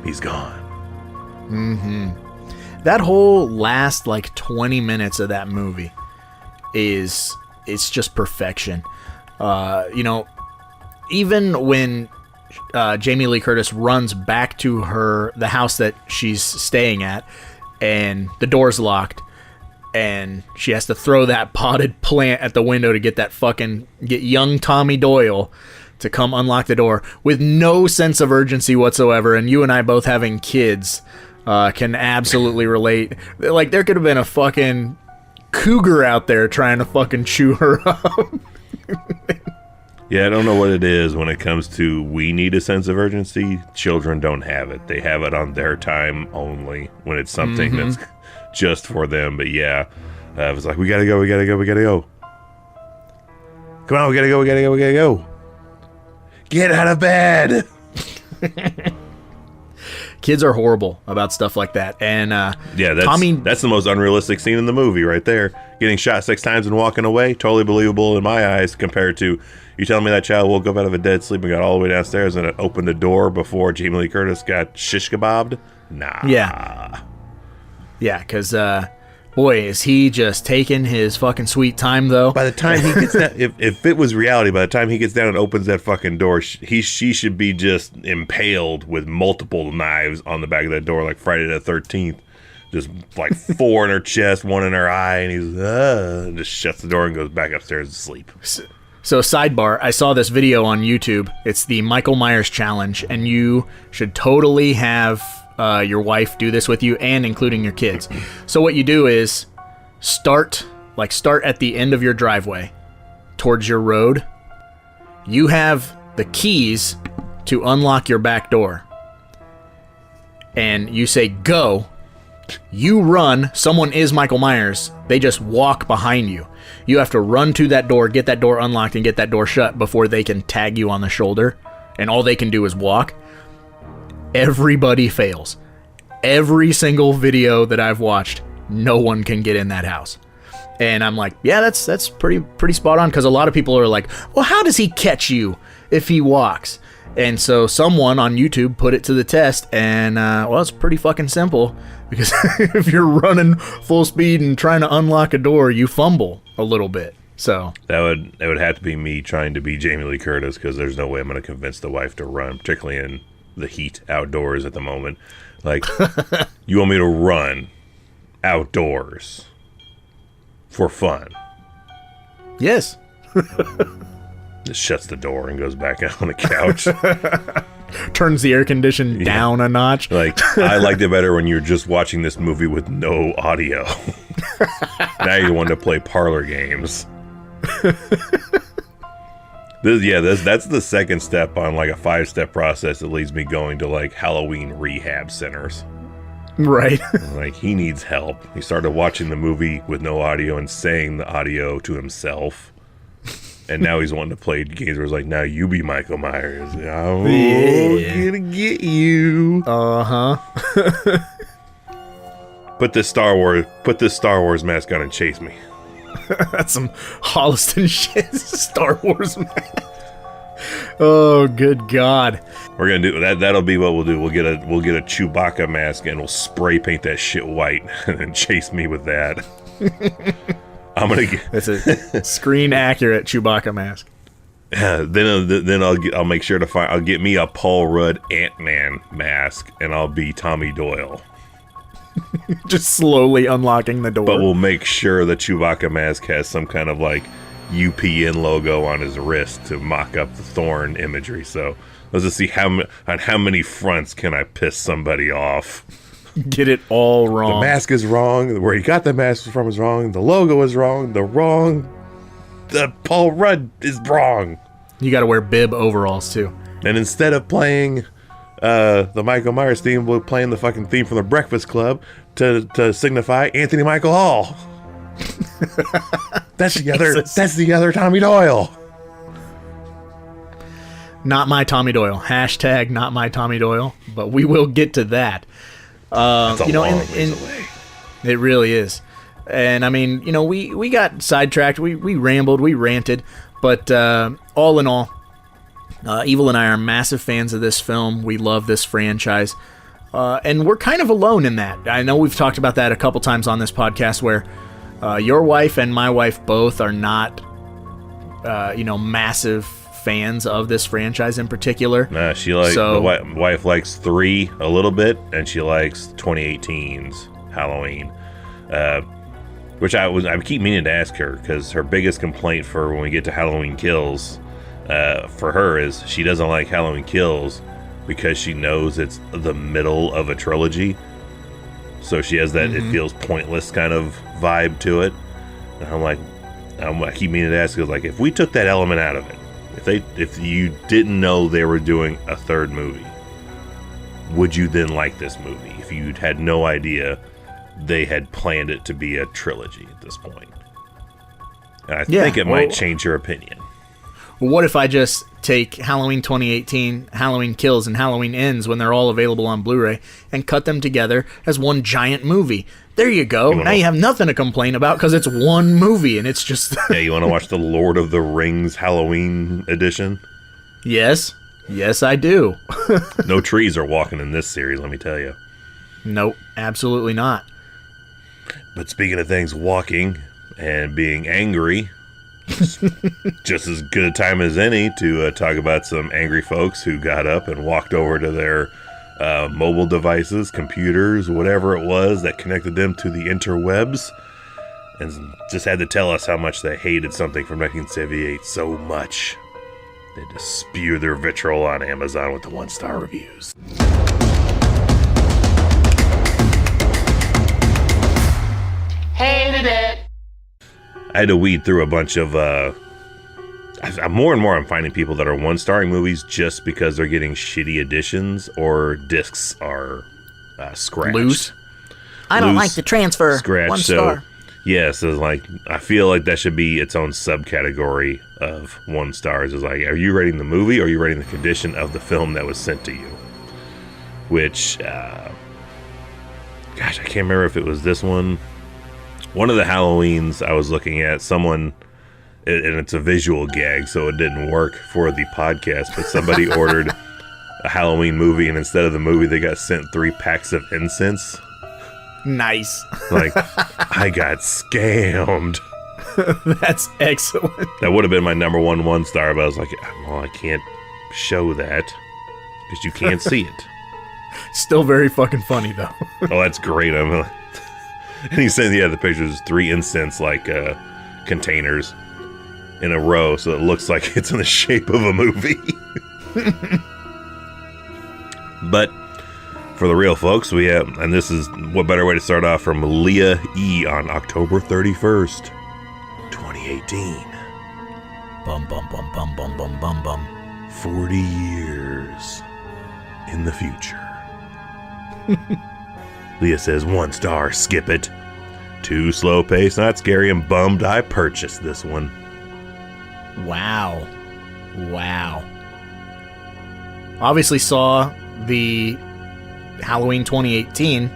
he's gone. That whole last, 20 minutes of that movie it's just perfection. Even when Jamie Lee Curtis runs back to the house that she's staying at, and the door's locked, and she has to throw that potted plant at the window to get young Tommy Doyle to come unlock the door with no sense of urgency whatsoever. And you and I both having kids can absolutely relate. Like, there could have been a fucking cougar out there trying to fucking chew her up. Yeah, I don't know what it is when it comes to we need a sense of urgency. Children don't have it. They have it on their time only when it's something that's just for them. But yeah, it was like, we gotta go. Come on, we gotta go. Get out of bed. Kids are horrible about stuff like that. And that's the most unrealistic scene in the movie right there. Getting shot 6 times and walking away, totally believable in my eyes, compared to you telling me that child woke up out of a dead sleep and got all the way downstairs and it opened the door before Jamie Lee Curtis got shish kebabbed. Nah. Yeah, because boy, is he just taking his fucking sweet time, though. By the time he gets down, if it was reality, by the time he gets down and opens that fucking door, she should be just impaled with multiple knives on the back of that door, like Friday the 13th. Just like 4 in her chest, 1 in her eye, and he's just shuts the door and goes back upstairs to sleep. So sidebar, I saw this video on YouTube. It's the Michael Myers challenge, and you should totally have your wife do this with you, and including your kids. So what you do is start at the end of your driveway towards your road. You have the keys to unlock your back door, and you say go. You run. Someone is Michael Myers. They just walk behind you. You have to run to that door, get that door unlocked, and get that door shut before they can tag you on the shoulder. And all they can do is walk. Everybody fails. Every single video that I've watched, no one can get in that house. And I'm like, yeah, that's pretty spot on, because a lot of people are like, well, how does he catch you if he walks? And so someone on YouTube put it to the test, and it's pretty fucking simple, because if you're running full speed and trying to unlock a door, you fumble a little bit. So that would have to be me trying to be Jamie Lee Curtis, because there's no way I'm going to convince the wife to run, particularly in the heat outdoors at the moment. Like, you want me to run outdoors for fun? Yes. Just shuts the door and goes back out on the couch. Turns the air condition down a notch. Like, I liked it better when you're just watching this movie with no audio. Now you want to play parlor games. That's the second step on like a 5-step process that leads me going to like Halloween rehab centers. Right. Like, he needs help. He started watching the movie with no audio and saying the audio to himself. And now he's wanting to play games where it's like, now you be Michael Myers. Oh, gonna get you. Uh-huh. Put this Star Wars mask on and chase me. That's some Holliston shit. Star Wars mask. Oh, good God. We're gonna do that. That'll be what we'll do. We'll get a Chewbacca mask and we'll spray paint that shit white and then chase me with that. I'm gonna get. It's a screen accurate Chewbacca mask. Then I'll make sure to find. I'll get me a Paul Rudd Ant-Man mask and I'll be Tommy Doyle. Just slowly unlocking the door. But we'll make sure the Chewbacca mask has some kind of like UPN logo on his wrist to mock up the Thorn imagery. So let's just see on how many fronts can I piss somebody off. Get it all wrong. The mask is wrong. Where he got the mask from is wrong. The logo is wrong. The Paul Rudd is wrong. You got to wear bib overalls too. And instead of playing the Michael Myers theme, we're playing the fucking theme from the Breakfast Club to signify Anthony Michael Hall. That's the other Tommy Doyle. Not my Tommy Doyle. Hashtag not my Tommy Doyle. But we will get to that. That's a long ways away. It really is. And I mean, you know, we got sidetracked, we rambled, we ranted, but all in all, Evil and I are massive fans of this film. We love this franchise. And we're kind of alone in that. I know we've talked about that a couple times on this podcast where your wife and my wife both are not, massive fans of this franchise in particular. Nah, she likes, the wife likes 3 a little bit, and she likes 2018's Halloween. Which I keep meaning to ask her, because her biggest complaint for when we get to Halloween Kills, for her is she doesn't like Halloween Kills because she knows it's the middle of a trilogy. So she has that it feels pointless kind of vibe to it. And I keep meaning to ask her, like, if we took that element out of it, if you didn't know they were doing a 3rd movie, would you then like this movie? If you had no idea they had planned it to be a trilogy at this point. And I think it might change your opinion. Well, what if I just take Halloween 2018, Halloween Kills, and Halloween Ends when they're all available on Blu-ray and cut them together as one giant movie? There you go. Now you have nothing to complain about because it's one movie and it's just... Yeah, you want to watch the Lord of the Rings Halloween edition? Yes. Yes, I do. No trees are walking in this series, let me tell you. Nope, absolutely not. But speaking of things walking and being angry, just as good a time as any to talk about some angry folks who got up and walked over to their mobile devices, computers, whatever it was that connected them to the interwebs, and just had to tell us how much they hated something from 1978 so much. They had to spew their vitriol on Amazon with the 1-star reviews. Hated it. I had to weed through a bunch of more and more I'm finding people that are 1-starring movies just because they're getting shitty editions or discs are scratched. Loose. I don't like the transfer. Scratched. 1 star. Yes, it's like I feel like that should be its own subcategory of 1 stars. Is like, are you rating the movie or are you rating the condition of the film that was sent to you? Which, gosh, I can't remember if it was this one. One of the Halloweens I was looking at, someone, and it's a visual gag, so it didn't work for the podcast, but somebody ordered a Halloween movie, and instead of the movie, they got sent 3 packs of incense. Nice. Like, I got scammed. That's excellent. That would have been my number 1 star, but I was like, well, I can't show that because you can't see it. Still very fucking funny, though. Oh, that's great. And he's saying, the pictures, 3 incense like containers in a row, so it looks like it's in the shape of a movie. But for the real folks, we have, and this is what better way to start off from Leah E on October 31st, 2018. Bum, bum, bum, bum, bum, bum, bum, bum. 40 years in the future. Leah says 1 star, skip it. 2 slow pace, not scary, and bummed I purchased this one. Wow. Obviously saw the Halloween 2018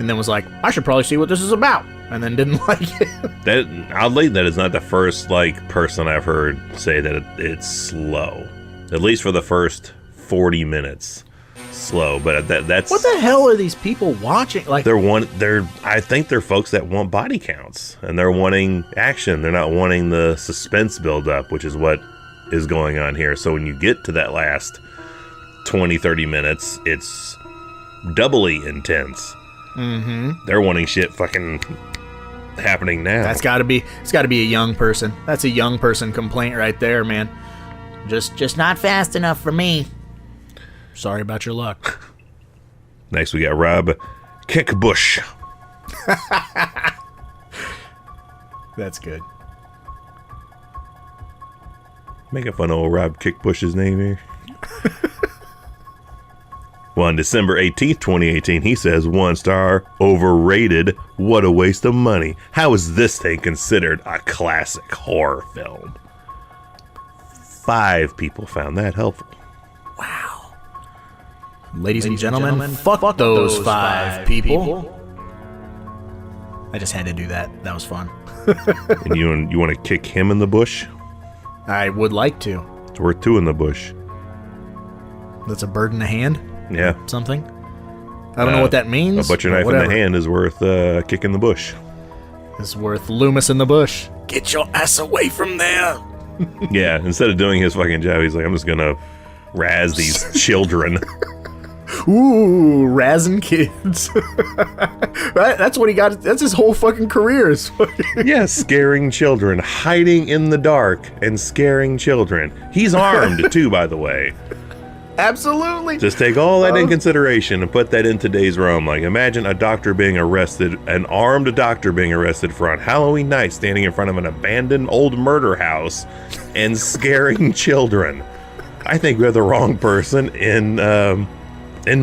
and then was like, I should probably see what this is about, and then didn't like it. That, oddly, that is not the first person I've heard say that it's slow. At least for the first 40 minutes. Slow, but that's what the hell are these people watching? Like, I think they're folks that want body counts and they're wanting action. They're not wanting the suspense build up, which is what is going on here. So when you get to that last 20-30 minutes, it's doubly intense. They're wanting shit fucking happening now. It's got to be a young person. That's a young person complaint right there, man. Just not fast enough for me. Sorry about your luck. Next, we got Rob Kickbush. That's good. Making fun of old Rob Kickbush's name here. Well, on December 18th, 2018, he says 1 star, overrated, what a waste of money. How is this thing considered a classic horror film? 5 people found that helpful. Wow. Ladies and gentlemen, fuck those 5 people. I just had to do that. That was fun. And you want to kick him in the bush? I would like to. It's worth 2 in the bush. That's a bird in the hand? Yeah. Something? I don't know what that means. A butcher knife in the hand is worth kick in the bush. It's worth Loomis in the bush. Get your ass away from there. Yeah, instead of doing his fucking job, he's like, I'm just going to razz these children. Ooh, razzing kids. That's what he got. That's his whole fucking career. Yeah, scaring children, hiding in the dark and scaring children. He's armed too, by the way. Absolutely. Just take all that in consideration and put that in today's realm. Like, imagine a doctor being arrested, an armed doctor being arrested for on Halloween night, standing in front of an abandoned old murder house and scaring children. I think we're the wrong person in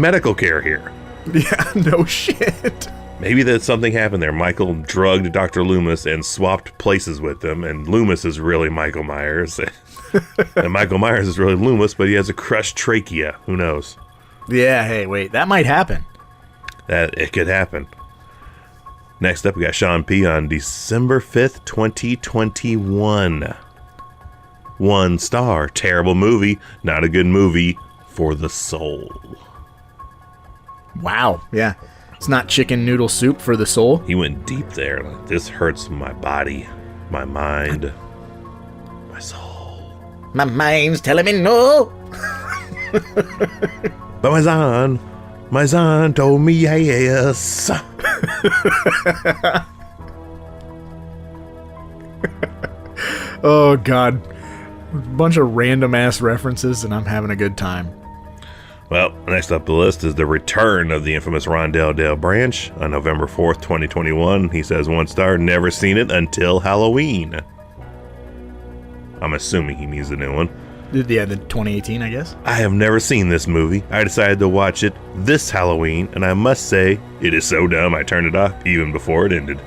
medical care here. Yeah, no shit. Maybe that something happened there. Michael drugged Dr. Loomis and swapped places with him, and Loomis is really Michael Myers. And Michael Myers is really Loomis, but he has a crushed trachea. Who knows? Yeah, hey, wait, that might happen. It could happen. Next up, we got Sean P. on December 5th, 2021. 1 star. Terrible movie. Not a good movie for the soul. Wow, yeah. It's not chicken noodle soup for the soul. He went deep there. Like, this hurts my body, my mind, my soul. My mind's telling me no. But my son told me yes. Oh, God. A bunch of random ass references, and I'm having a good time. Well, next up the list is the return of the infamous Rondell Dale Branch on November 4th, 2021. He says 1 star, never seen it until Halloween. I'm assuming he means the new one. Yeah, the 2018, I guess. I have never seen this movie. I decided to watch it this Halloween, and I must say, it is so dumb I turned it off even before it ended.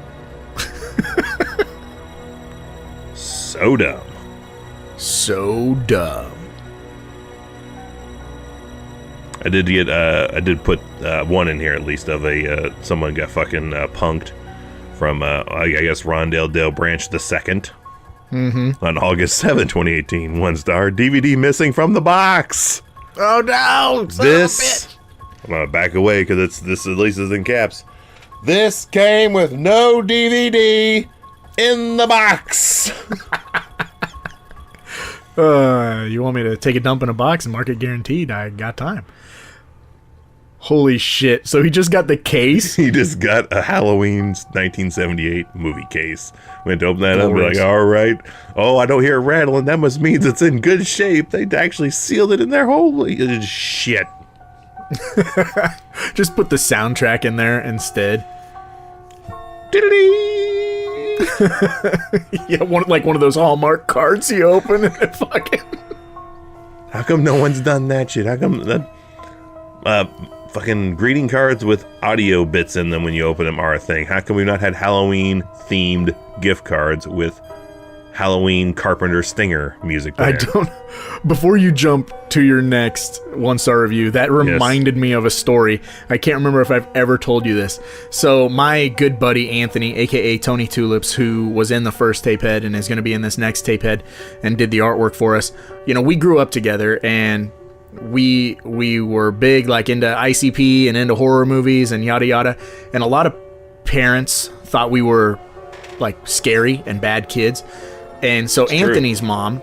So dumb. So dumb. I did put one in here at least of someone got fucking punked from I guess Rondell Dale Branch II. Mm-hmm. On August 7, 2018, 1 star, DVD missing from the box. Oh no! I'm gonna back away because this at least is in caps. This came with no DVD in the box. You want me to take a dump in a box and mark it guaranteed? I got time. Holy shit. So he just got the case? He just got a Halloween 1978 movie case. Went to open that up and be like, all right. Oh, I don't hear it rattling. That must mean it's in good shape. They actually sealed it in there. Holy shit. Just put the soundtrack in there instead. Yeah, one of those Hallmark cards you open and it fucking... How come no one's done that shit? How come that... fucking greeting cards with audio bits in them when you open them are a thing. How come we've not had Halloween themed gift cards with Halloween Carpenter Stinger music player? I don't. Before you jump to your next 1-star review, that reminded me of a story. I can't remember if I've ever told you this. So my good buddy Anthony, aka Tony Tulips, who was in the first tape head and is going to be in this next tape head and did the artwork for us. You know, we grew up together and we were big, like, into ICP and into horror movies and yada yada, and a lot of parents thought we were like scary and bad kids. And so Anthony's mom,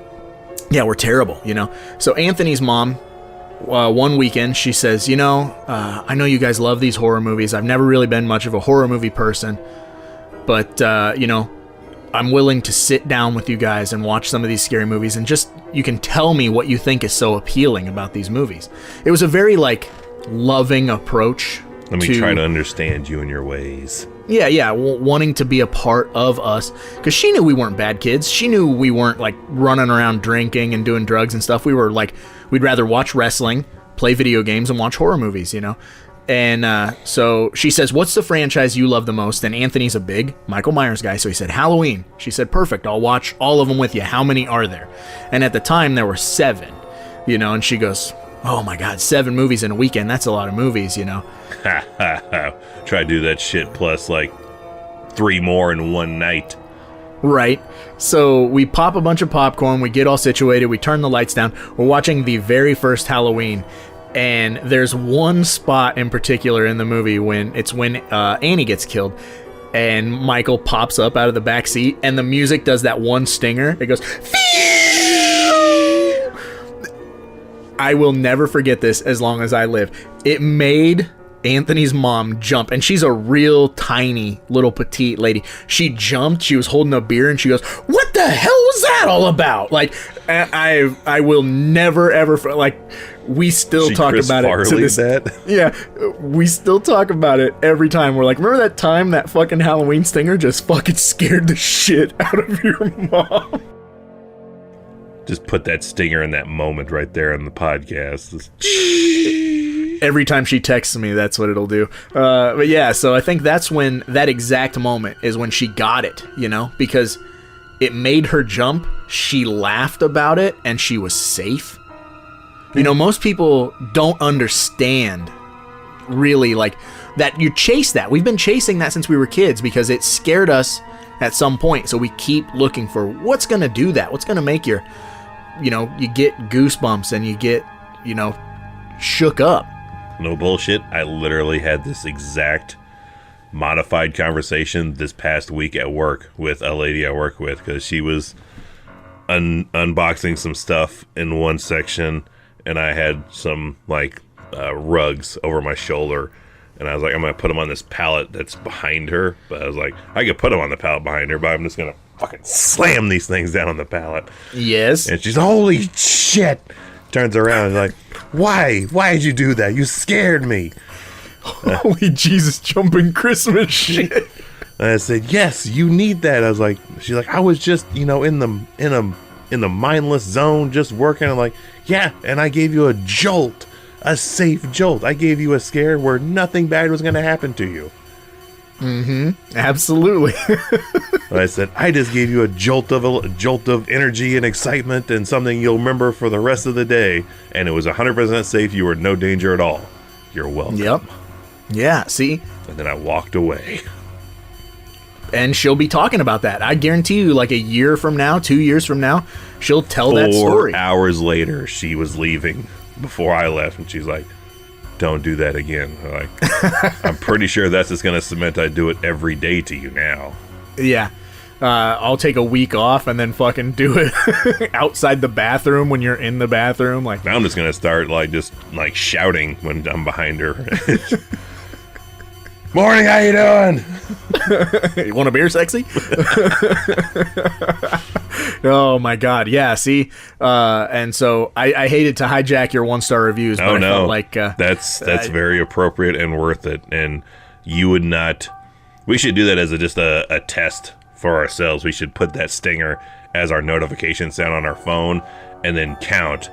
yeah, we're terrible, you know. So Anthony's mom, one weekend, she says, you know, I know you guys love these horror movies. I've never really been much of a horror movie person, but you know, I'm willing to sit down with you guys and watch some of these scary movies, and just, you can tell me what you think is so appealing about these movies. It was a very, like, loving approach. Let me try to understand you and your ways. Yeah, wanting to be a part of us, because she knew we weren't bad kids. She knew we weren't, like, running around drinking and doing drugs and stuff. We were, like, we'd rather watch wrestling, play video games, and watch horror movies, you know? And so she says, what's the franchise you love the most? And Anthony's a big Michael Myers guy, so he said, Halloween. She said, perfect, I'll watch all of them with you. How many are there? And at the time, there were 7, you know, and she goes, oh my God, 7 movies in a weekend, that's a lot of movies, you know. Try to do that shit plus, like, 3 more in one night. Right. So we pop a bunch of popcorn, we get all situated, we turn the lights down. We're watching the very first Halloween, and there's one spot in particular in the movie when Annie gets killed, and Michael pops up out of the back seat, and the music does that one stinger. It goes, I will never forget this as long as I live. It made Anthony's mom jump, and she's a real tiny little petite lady. She jumped, she was holding a beer, and she goes, what the hell was that all about? Like, I will never ever, like, we still talk Chris about Farley it to this. that? Yeah, we still talk about it every time. We're like, remember that time that fucking Halloween stinger just fucking scared the shit out of your mom? Just put that stinger in that moment right there in the podcast. Every time she texts me, that's what it'll do. But yeah, so I think that's when that exact moment is when she got it, you know, because it made her jump. She laughed about it, and she was safe. You know, most people don't understand really, like, that you chase that. We've been chasing that since we were kids because it scared us at some point. So we keep looking for what's going to do that. What's going to make your, you know, you get goosebumps and you get, you know, shook up. No bullshit. I literally had this exact modified conversation this past week at work with a lady I work with, because she was unboxing some stuff in one section, and I had some like rugs over my shoulder, and I was like, I'm gonna put them on this pallet that's behind her. But I was like, I could put them on the pallet behind her, but I'm just gonna fucking slam these things down on the pallet. Yes. And she's, holy shit, turns around and like, why did you do that? You scared me. Holy Jesus, jumping Christmas shit. And I said, yes, you need that. I was like, she's like, I was just, you know, in the mindless zone, just working. I'm like, yeah, and I gave you a jolt, a safe jolt. I gave you a scare where nothing bad was going to happen to you. Mm-hmm. Absolutely. And I said, I just gave you a jolt of energy and excitement and something you'll remember for the rest of the day. And it was 100% safe. You were in no danger at all. You're welcome. Yep. Yeah, see? And then I walked away. And she'll be talking about that. I guarantee you, like a year from now, 2 years from now, she'll tell that story. 4 hours later, she was leaving before I left, and she's like, don't do that again. I'm like, I'm pretty sure that's just going to cement I do it every day to you now. Yeah. I'll take a week off and then fucking do it outside the bathroom when you're in the bathroom. Like, now I'm just going to start just shouting when I'm behind her. Morning, how you doing? You want a beer, sexy? Oh my god, yeah, see? And so I hated to hijack your 1-star reviews, but I felt like that's very appropriate and worth it. And you would not, we should do that as just a test for ourselves. We should put that stinger as our notification sound on our phone, and then count,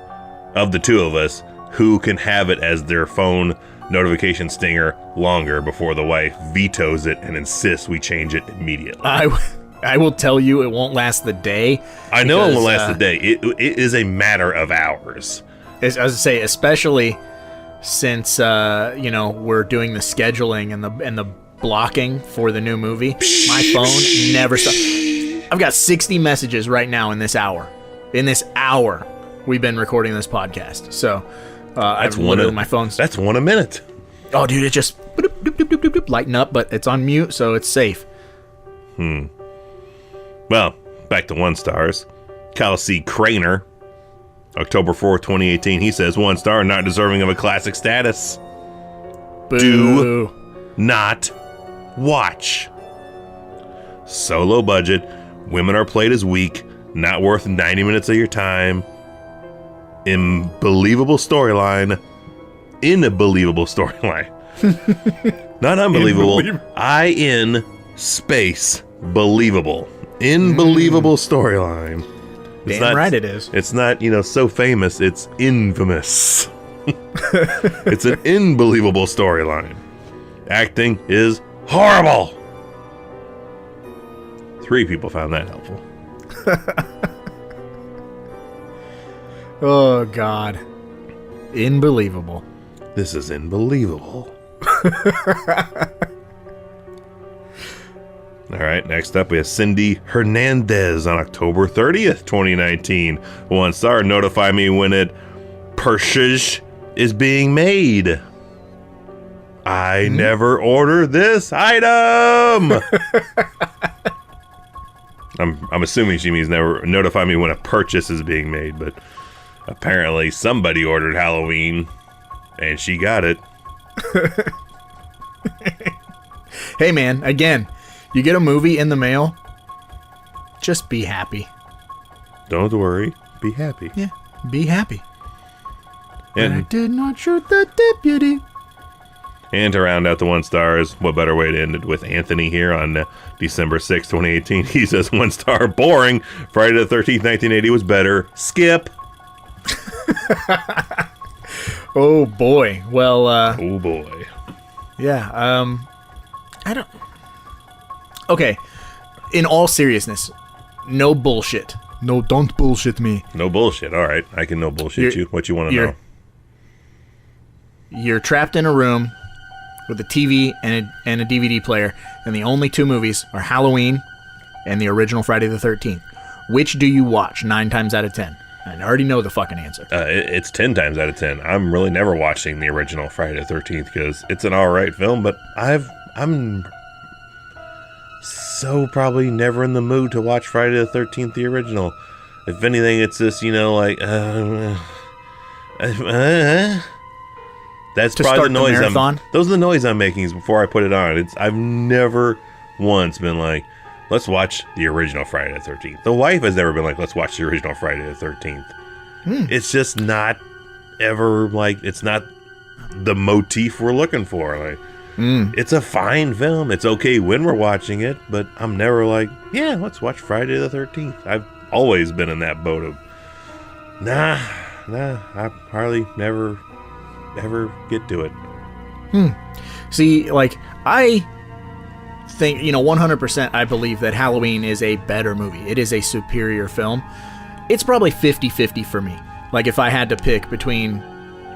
of the two of us, who can have it as their phone notification stinger longer before the wife vetoes it and insists we change it immediately. I will tell you, it won't last the day. I know it won't last the day. It is a matter of hours. As I say, especially since we're doing the scheduling and the blocking for the new movie. My phone never stops. I've got 60 messages right now in this hour. In this hour, we've been recording this podcast. So that's my phone's. That's 1 a minute. Oh, dude, it just lighten up, but it's on mute, so it's safe. Well, back to 1 stars. Kyle C. Craner, October 4th, 2018. He says 1 star, not deserving of a classic status. Boo. Do not watch. Solo budget. Women are played as weak. Not worth 90 minutes of your time. Unbelievable storyline. Inbelievable storyline. Not unbelievable. I-N space believable. Unbelievable storyline. Damn right it is. It's not, so famous. It's infamous. It's an unbelievable storyline. Acting is horrible. 3 people found that helpful. Oh, God. Unbelievable. This is unbelievable. All right, next up we have Cindy Hernandez on October 30th, 2019. 1 star, notify me when it purchase is being made. I never ordered this item. I'm assuming she means never notify me when a purchase is being made, but apparently somebody ordered Halloween and she got it. Hey man, again, you get a movie in the mail, just be happy. Don't worry, be happy. Yeah, be happy. And I did not shoot the deputy. And to round out the 1 stars, what better way to end it with Anthony here on December 6, 2018. He says 1 star, boring. Friday the 13th, 1980 was better. Skip. Oh boy. Well, Oh boy. yeah, I don't... Okay, in all seriousness, no bullshit. No, don't bullshit me. No bullshit. All right, I can no bullshit you. What you want to know? You're trapped in a room with a TV and a DVD player, and the only 2 movies are Halloween and the original Friday the 13th. Which do you watch 9 times out of 10? I already know the fucking answer. It's 10 times out of 10. I'm really never watching the original Friday the 13th because it's an alright film, but I'm so probably never in the mood to watch Friday the 13th, the original. If anything, it's just, like... That's To probably start the noise the marathon? those are the noise I'm making before I put it on. I've never once been like, let's watch the original Friday the 13th. The wife has never been like, let's watch the original Friday the 13th. It's just not ever like, it's not the motif we're looking for. Like, it's a fine film. It's okay when we're watching it, but I'm never like, yeah, let's watch Friday the 13th. I've always been in that boat of, nah, I hardly never ever get to it. See, like, I think, 100% I believe that Halloween is a better movie. It is a superior film. It's probably 50-50 for me. Like, if I had to pick between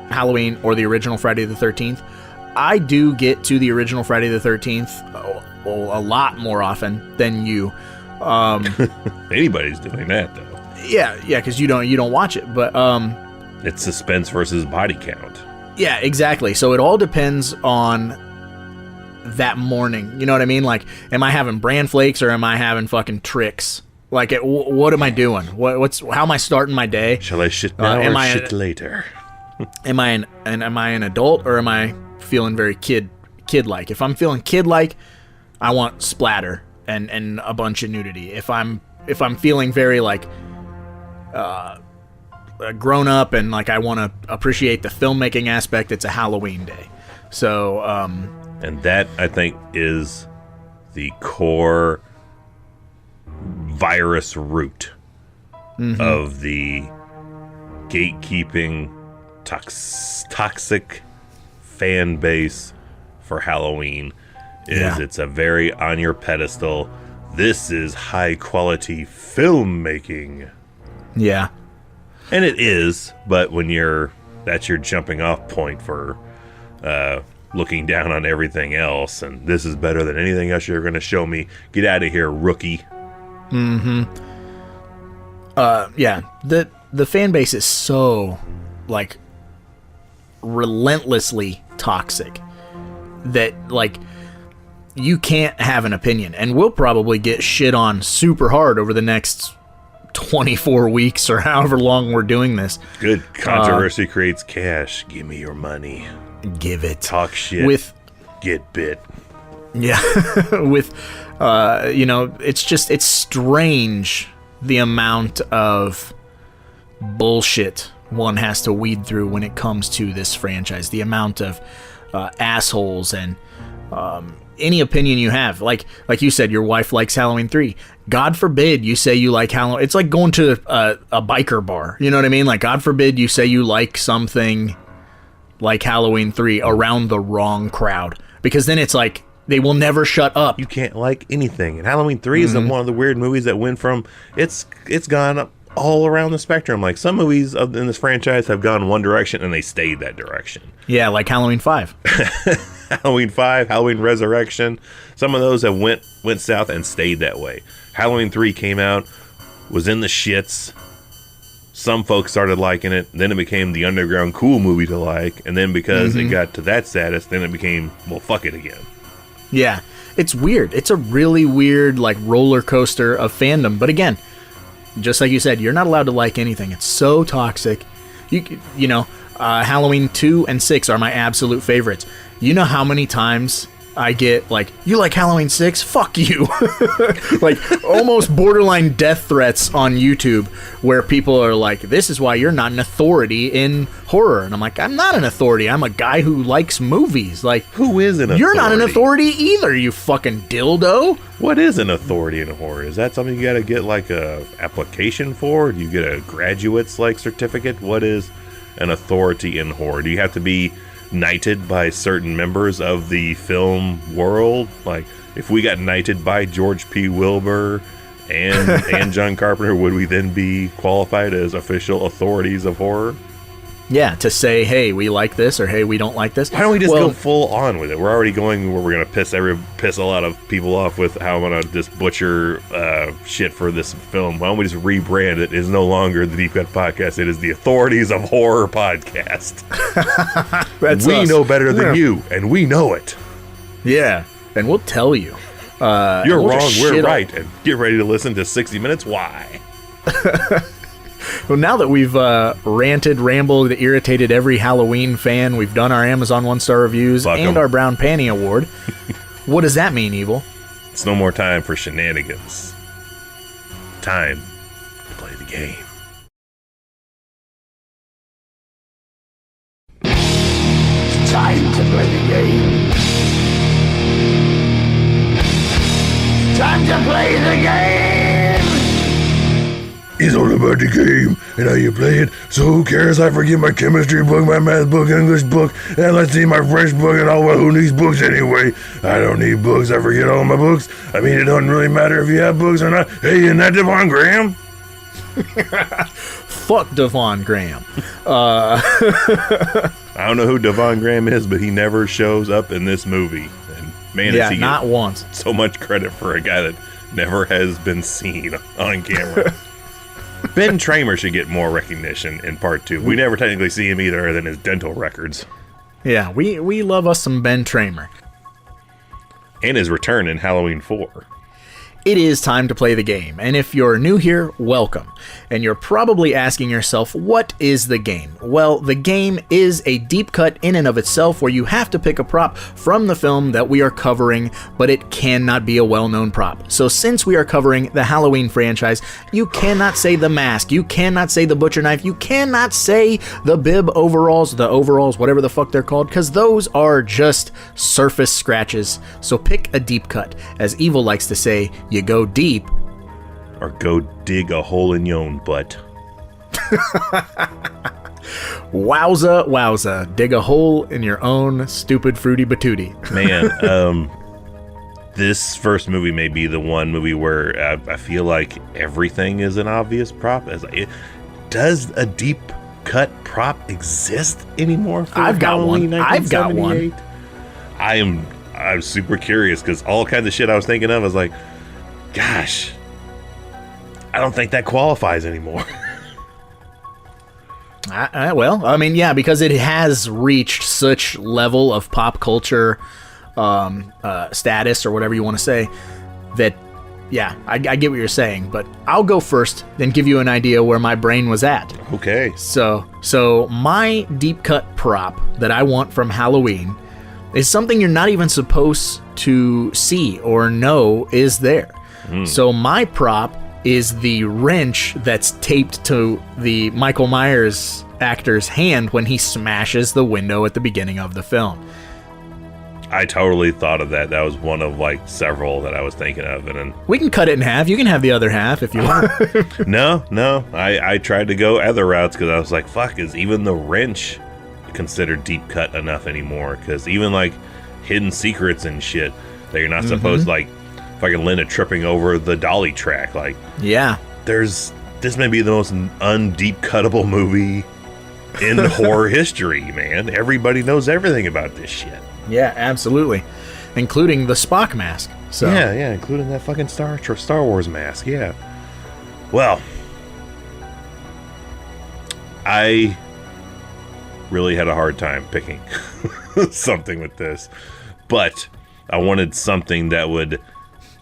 Halloween or the original Friday the 13th, I do get to the original Friday the 13th a lot more often than you. Anybody's doing that, though. Yeah, because you don't watch it, but It's suspense versus body count. yeah, exactly. So it all depends on that morning. You know what I mean? Like, am I having bran flakes or am I having fucking tricks? Like, what am I doing? How am I starting my day? Shall I shit now or shit later? Am I an adult or am I feeling very kid-like? If I'm feeling kid-like, I want splatter and a bunch of nudity. If I'm feeling very like grown up and like I want to appreciate the filmmaking aspect, it's a Halloween day. So And that, I think, is the core virus root of the gatekeeping toxic fan base for Halloween. It's a very on your pedestal, this is high quality filmmaking. yeah. And it is, but when that's your jumping off point for looking down on everything else, and this is better than anything else you're going to show me. Get out of here, rookie. Yeah, the fan base is so like relentlessly toxic that like you can't have an opinion, and we'll probably get shit on super hard over the next 24 weeks or however long we're doing this. Good controversy creates cash. Give me your money. Give it. Talk shit. With get bit. yeah, with it's strange the amount of bullshit one has to weed through when it comes to this franchise. The amount of assholes and any opinion you have. Like you said, your wife likes Halloween 3. God forbid you say you like Halloween. It's like going to a biker bar. You know what I mean? Like, God forbid you say you like something like Halloween 3 around the wrong crowd. Because then it's like, they will never shut up. You can't like anything. And Halloween 3 is one of the weird movies that went from, it's gone up all around the spectrum. Like, some movies in this franchise have gone one direction and they stayed that direction. Yeah, like Halloween 5. Halloween 5, Halloween Resurrection. Some of those have went south and stayed that way. Halloween 3 came out, was in the shits. Some folks started liking it. Then it became the underground cool movie to like. And then because it got to that status, then it became, well, fuck it again. Yeah, it's weird. It's a really weird, like, roller coaster of fandom. But again, just like you said, you're not allowed to like anything. It's so toxic. You know, Halloween 2 and 6 are my absolute favorites. You know how many times I get, like, you like Halloween 6? Fuck you. Like, almost borderline death threats on YouTube where people are like, this is why you're not an authority in horror. And I'm like, I'm not an authority. I'm a guy who likes movies. Like, who is an authority? You're not an authority either, you fucking dildo. What is an authority in horror? Is that something you gotta get, like, a application for? Do you get a graduate's, like, certificate? What is an authority in horror? Do you have to be knighted by certain members of the film world? Like, if we got knighted by George P. Wilbur and John Carpenter, would we then be qualified as official authorities of horror? Yeah, to say, hey, we like this, or hey, we don't like this. Why don't we just go full on with it? We're already going where we're gonna piss a lot of people off with how I'm gonna just butcher shit for this film. Why don't we just rebrand it? It is no longer the Deep Cut Podcast. It is the Authorities of Horror Podcast. We know better than you, and we know it. Yeah, and we'll tell you. You're wrong, we're right, and get ready to listen to 60 Minutes Why. Well, now that we've ranted, rambled, irritated every Halloween fan, we've done our Amazon 1-star reviews and our Brown Panty Award. What does that mean, Evil? It's no more time for shenanigans. Time to play the game. Time to play the game. Time to play the game. It's all about the game and how you play it. So who cares? I forget my chemistry book, my math book, English book, and let's see my French book and all. Well, who needs books anyway? I don't need books. I forget all my books. I mean, it doesn't really matter if you have books or not. Hey, isn't that Devon Graham? Fuck Devon Graham. I don't know who Devon Graham is, but he never shows up in this movie. And man, yeah, is he not once. So much credit for a guy that never has been seen on camera. Ben Tramer should get more recognition in part 2. We never technically see him either than his dental records. Yeah, we love us some Ben Tramer. And his return in Halloween 4. It is time to play the game, and if you're new here, welcome. And you're probably asking yourself, what is the game? Well, the game is a deep cut in and of itself where you have to pick a prop from the film that we are covering, but it cannot be a well-known prop. So since we are covering the Halloween franchise, you cannot say the mask, you cannot say the butcher knife, you cannot say the bib overalls, the overalls, whatever the fuck they're called, because those are just surface scratches. So pick a deep cut. As Evil likes to say, you go deep, or go dig a hole in your own butt. Wowza, wowza. Dig a hole in your own stupid fruity batootie. Man, this first movie may be the one movie where I feel like everything is an obvious prop. Does a deep cut prop exist anymore for I've got Halloween one. I've got one. I'm super curious because all kinds of shit I was thinking of, I was like, gosh, I don't think that qualifies anymore. Well, I mean, yeah, because it has reached such level of pop culture status, or whatever you want to say, that, yeah, I get what you're saying. But I'll go first, then give you an idea where my brain was at. Okay. So my deep cut prop that I want from Halloween is something you're not even supposed to see or know is there. So my prop is the wrench that's taped to the Michael Myers actor's hand when he smashes the window at the beginning of the film. I totally thought of that. That was one of like several that I was thinking of. And then We can cut it in half. You can have the other half if you want. No. I tried to go other routes because I was like, fuck, is even the wrench considered deep cut enough anymore? Because even like hidden secrets and shit that you're not supposed to, like fucking Linda tripping over the dolly track. Like, Yeah. this may be the most undeep cuttable movie in horror history, man. Everybody knows everything about this shit. Yeah, absolutely. Including the Spock mask. So Yeah, including that fucking Star Wars mask, yeah. Well, I really had a hard time picking something with this, but I wanted something that would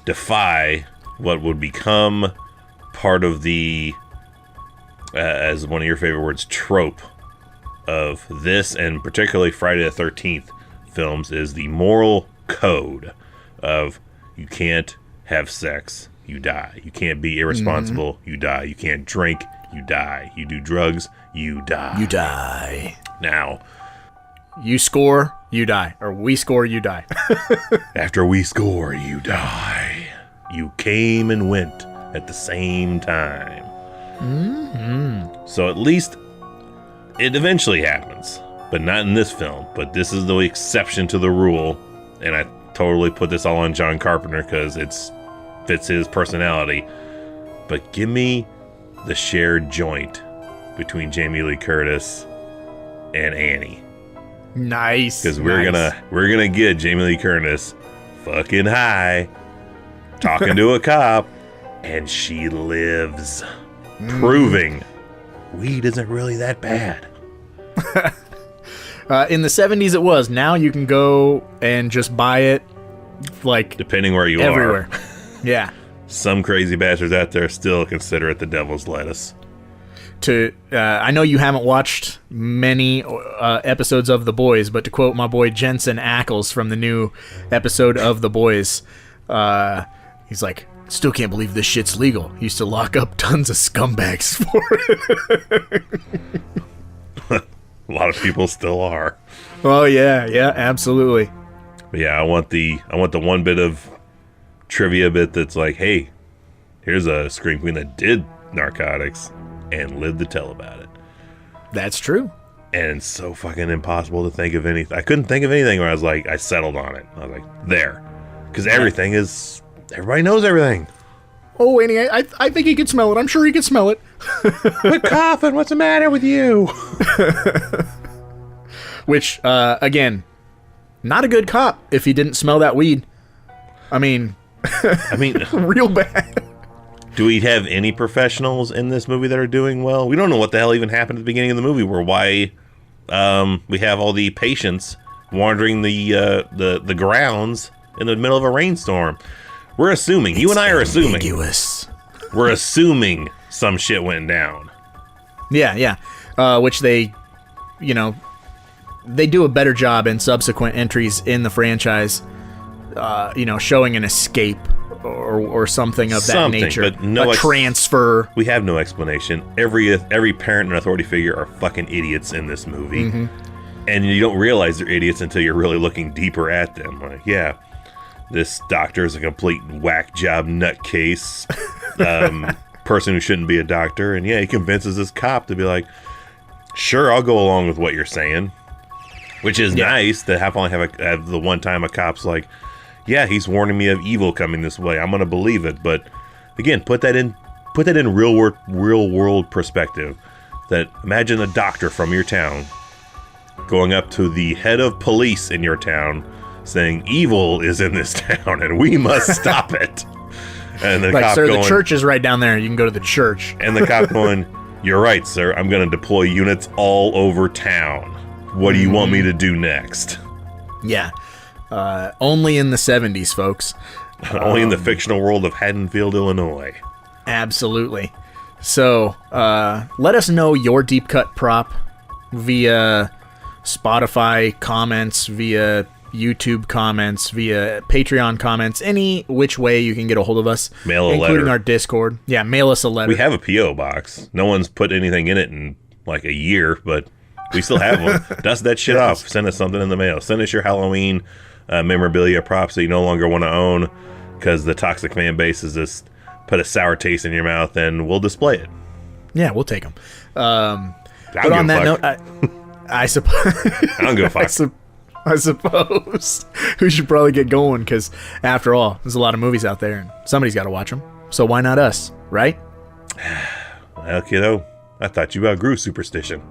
defy what would become part of the, as one of your favorite words, trope of this, and particularly Friday the 13th films, is the moral code of you can't have sex, you die. You can't be irresponsible, you die. You can't drink, you die. You do drugs, you die. You die. Now, you score, you die. Or we score, you die. after we score, you die. You came and went at the same time. So at least it eventually happens, but not in this film. But this is the exception to the rule, and I totally put this all on John Carpenter because it fits his personality. But give me the shared joint between Jamie Lee Curtis and Annie. Nice. Because we're gonna get Jamie Lee Curtis fucking high, talking to a cop, and she lives, proving weed isn't really that bad. In the 70s it was. Now you can go and just buy it, like, Depending where you everywhere. are. Yeah. Some crazy bastards out there still consider it the devil's lettuce. I know you haven't watched many episodes of The Boys, but to quote my boy Jensen Ackles from the new episode of The Boys, he's like, still can't believe this shit's legal. Used to lock up tons of scumbags for it. A lot of people still are. Oh yeah, absolutely. But yeah, I want the one bit of trivia bit that's like, hey, here's a scream queen that did narcotics and lived to tell about it. That's true. And it's so fucking impossible to think of anything. I couldn't think of anything where I was like, I settled on it. I was like, there. Because everybody knows everything. Oh, Annie, I think he could smell it. I'm sure he could smell it. Quit coughing. What's the matter with you? Which, again, not a good cop if he didn't smell that weed. I mean, real bad. Do we have any professionals in this movie that are doing well? We don't know what the hell even happened at the beginning of the movie, why we have all the patients wandering the grounds in the middle of a rainstorm. We're assuming. You and I are assuming. Ambiguous. We're assuming some shit went down. Yeah. Which they do a better job in subsequent entries in the franchise, showing an escape or something of that nature. But no transfer. We have no explanation. Every parent and authority figure are fucking idiots in this movie. Mm-hmm. And you don't realize they're idiots until you're really looking deeper at them. Like, yeah, this doctor is a complete whack job nutcase. Person who shouldn't be a doctor. And yeah, he convinces this cop to be like, sure, I'll go along with what you're saying. Which is nice to have the one time a cop's like, yeah, he's warning me of evil coming this way. I'm gonna believe it. But again, put that in real world perspective. That imagine a doctor from your town going up to the head of police in your town saying evil is in this town and we must stop it. And the cop sir, going, the church is right down there. You can go to the church. And the cop going, you're right, sir. I'm going to deploy units all over town. What do you want me to do next? Yeah. Only in the 70s, folks. Only in the fictional world of Haddonfield, Illinois. Absolutely. So, let us know your deep cut prop via Spotify comments, via YouTube comments, via Patreon comments, any which way you can get a hold of us. Mail a letter. Including our Discord. Yeah, mail us a letter. We have a P.O. box. No one's put anything in it in like a year, but we still have one. Dust that shit off. Send us something in the mail. Send us your Halloween memorabilia props that you no longer want to own because the toxic fan base has just put a sour taste in your mouth, and we'll display it. Yeah, we'll take them. But on that note, I suppose I don't give a fuck. I suppose we should probably get going because, after all, there's a lot of movies out there and somebody's got to watch them. So why not us, right? Well, kiddo, I thought you outgrew superstition.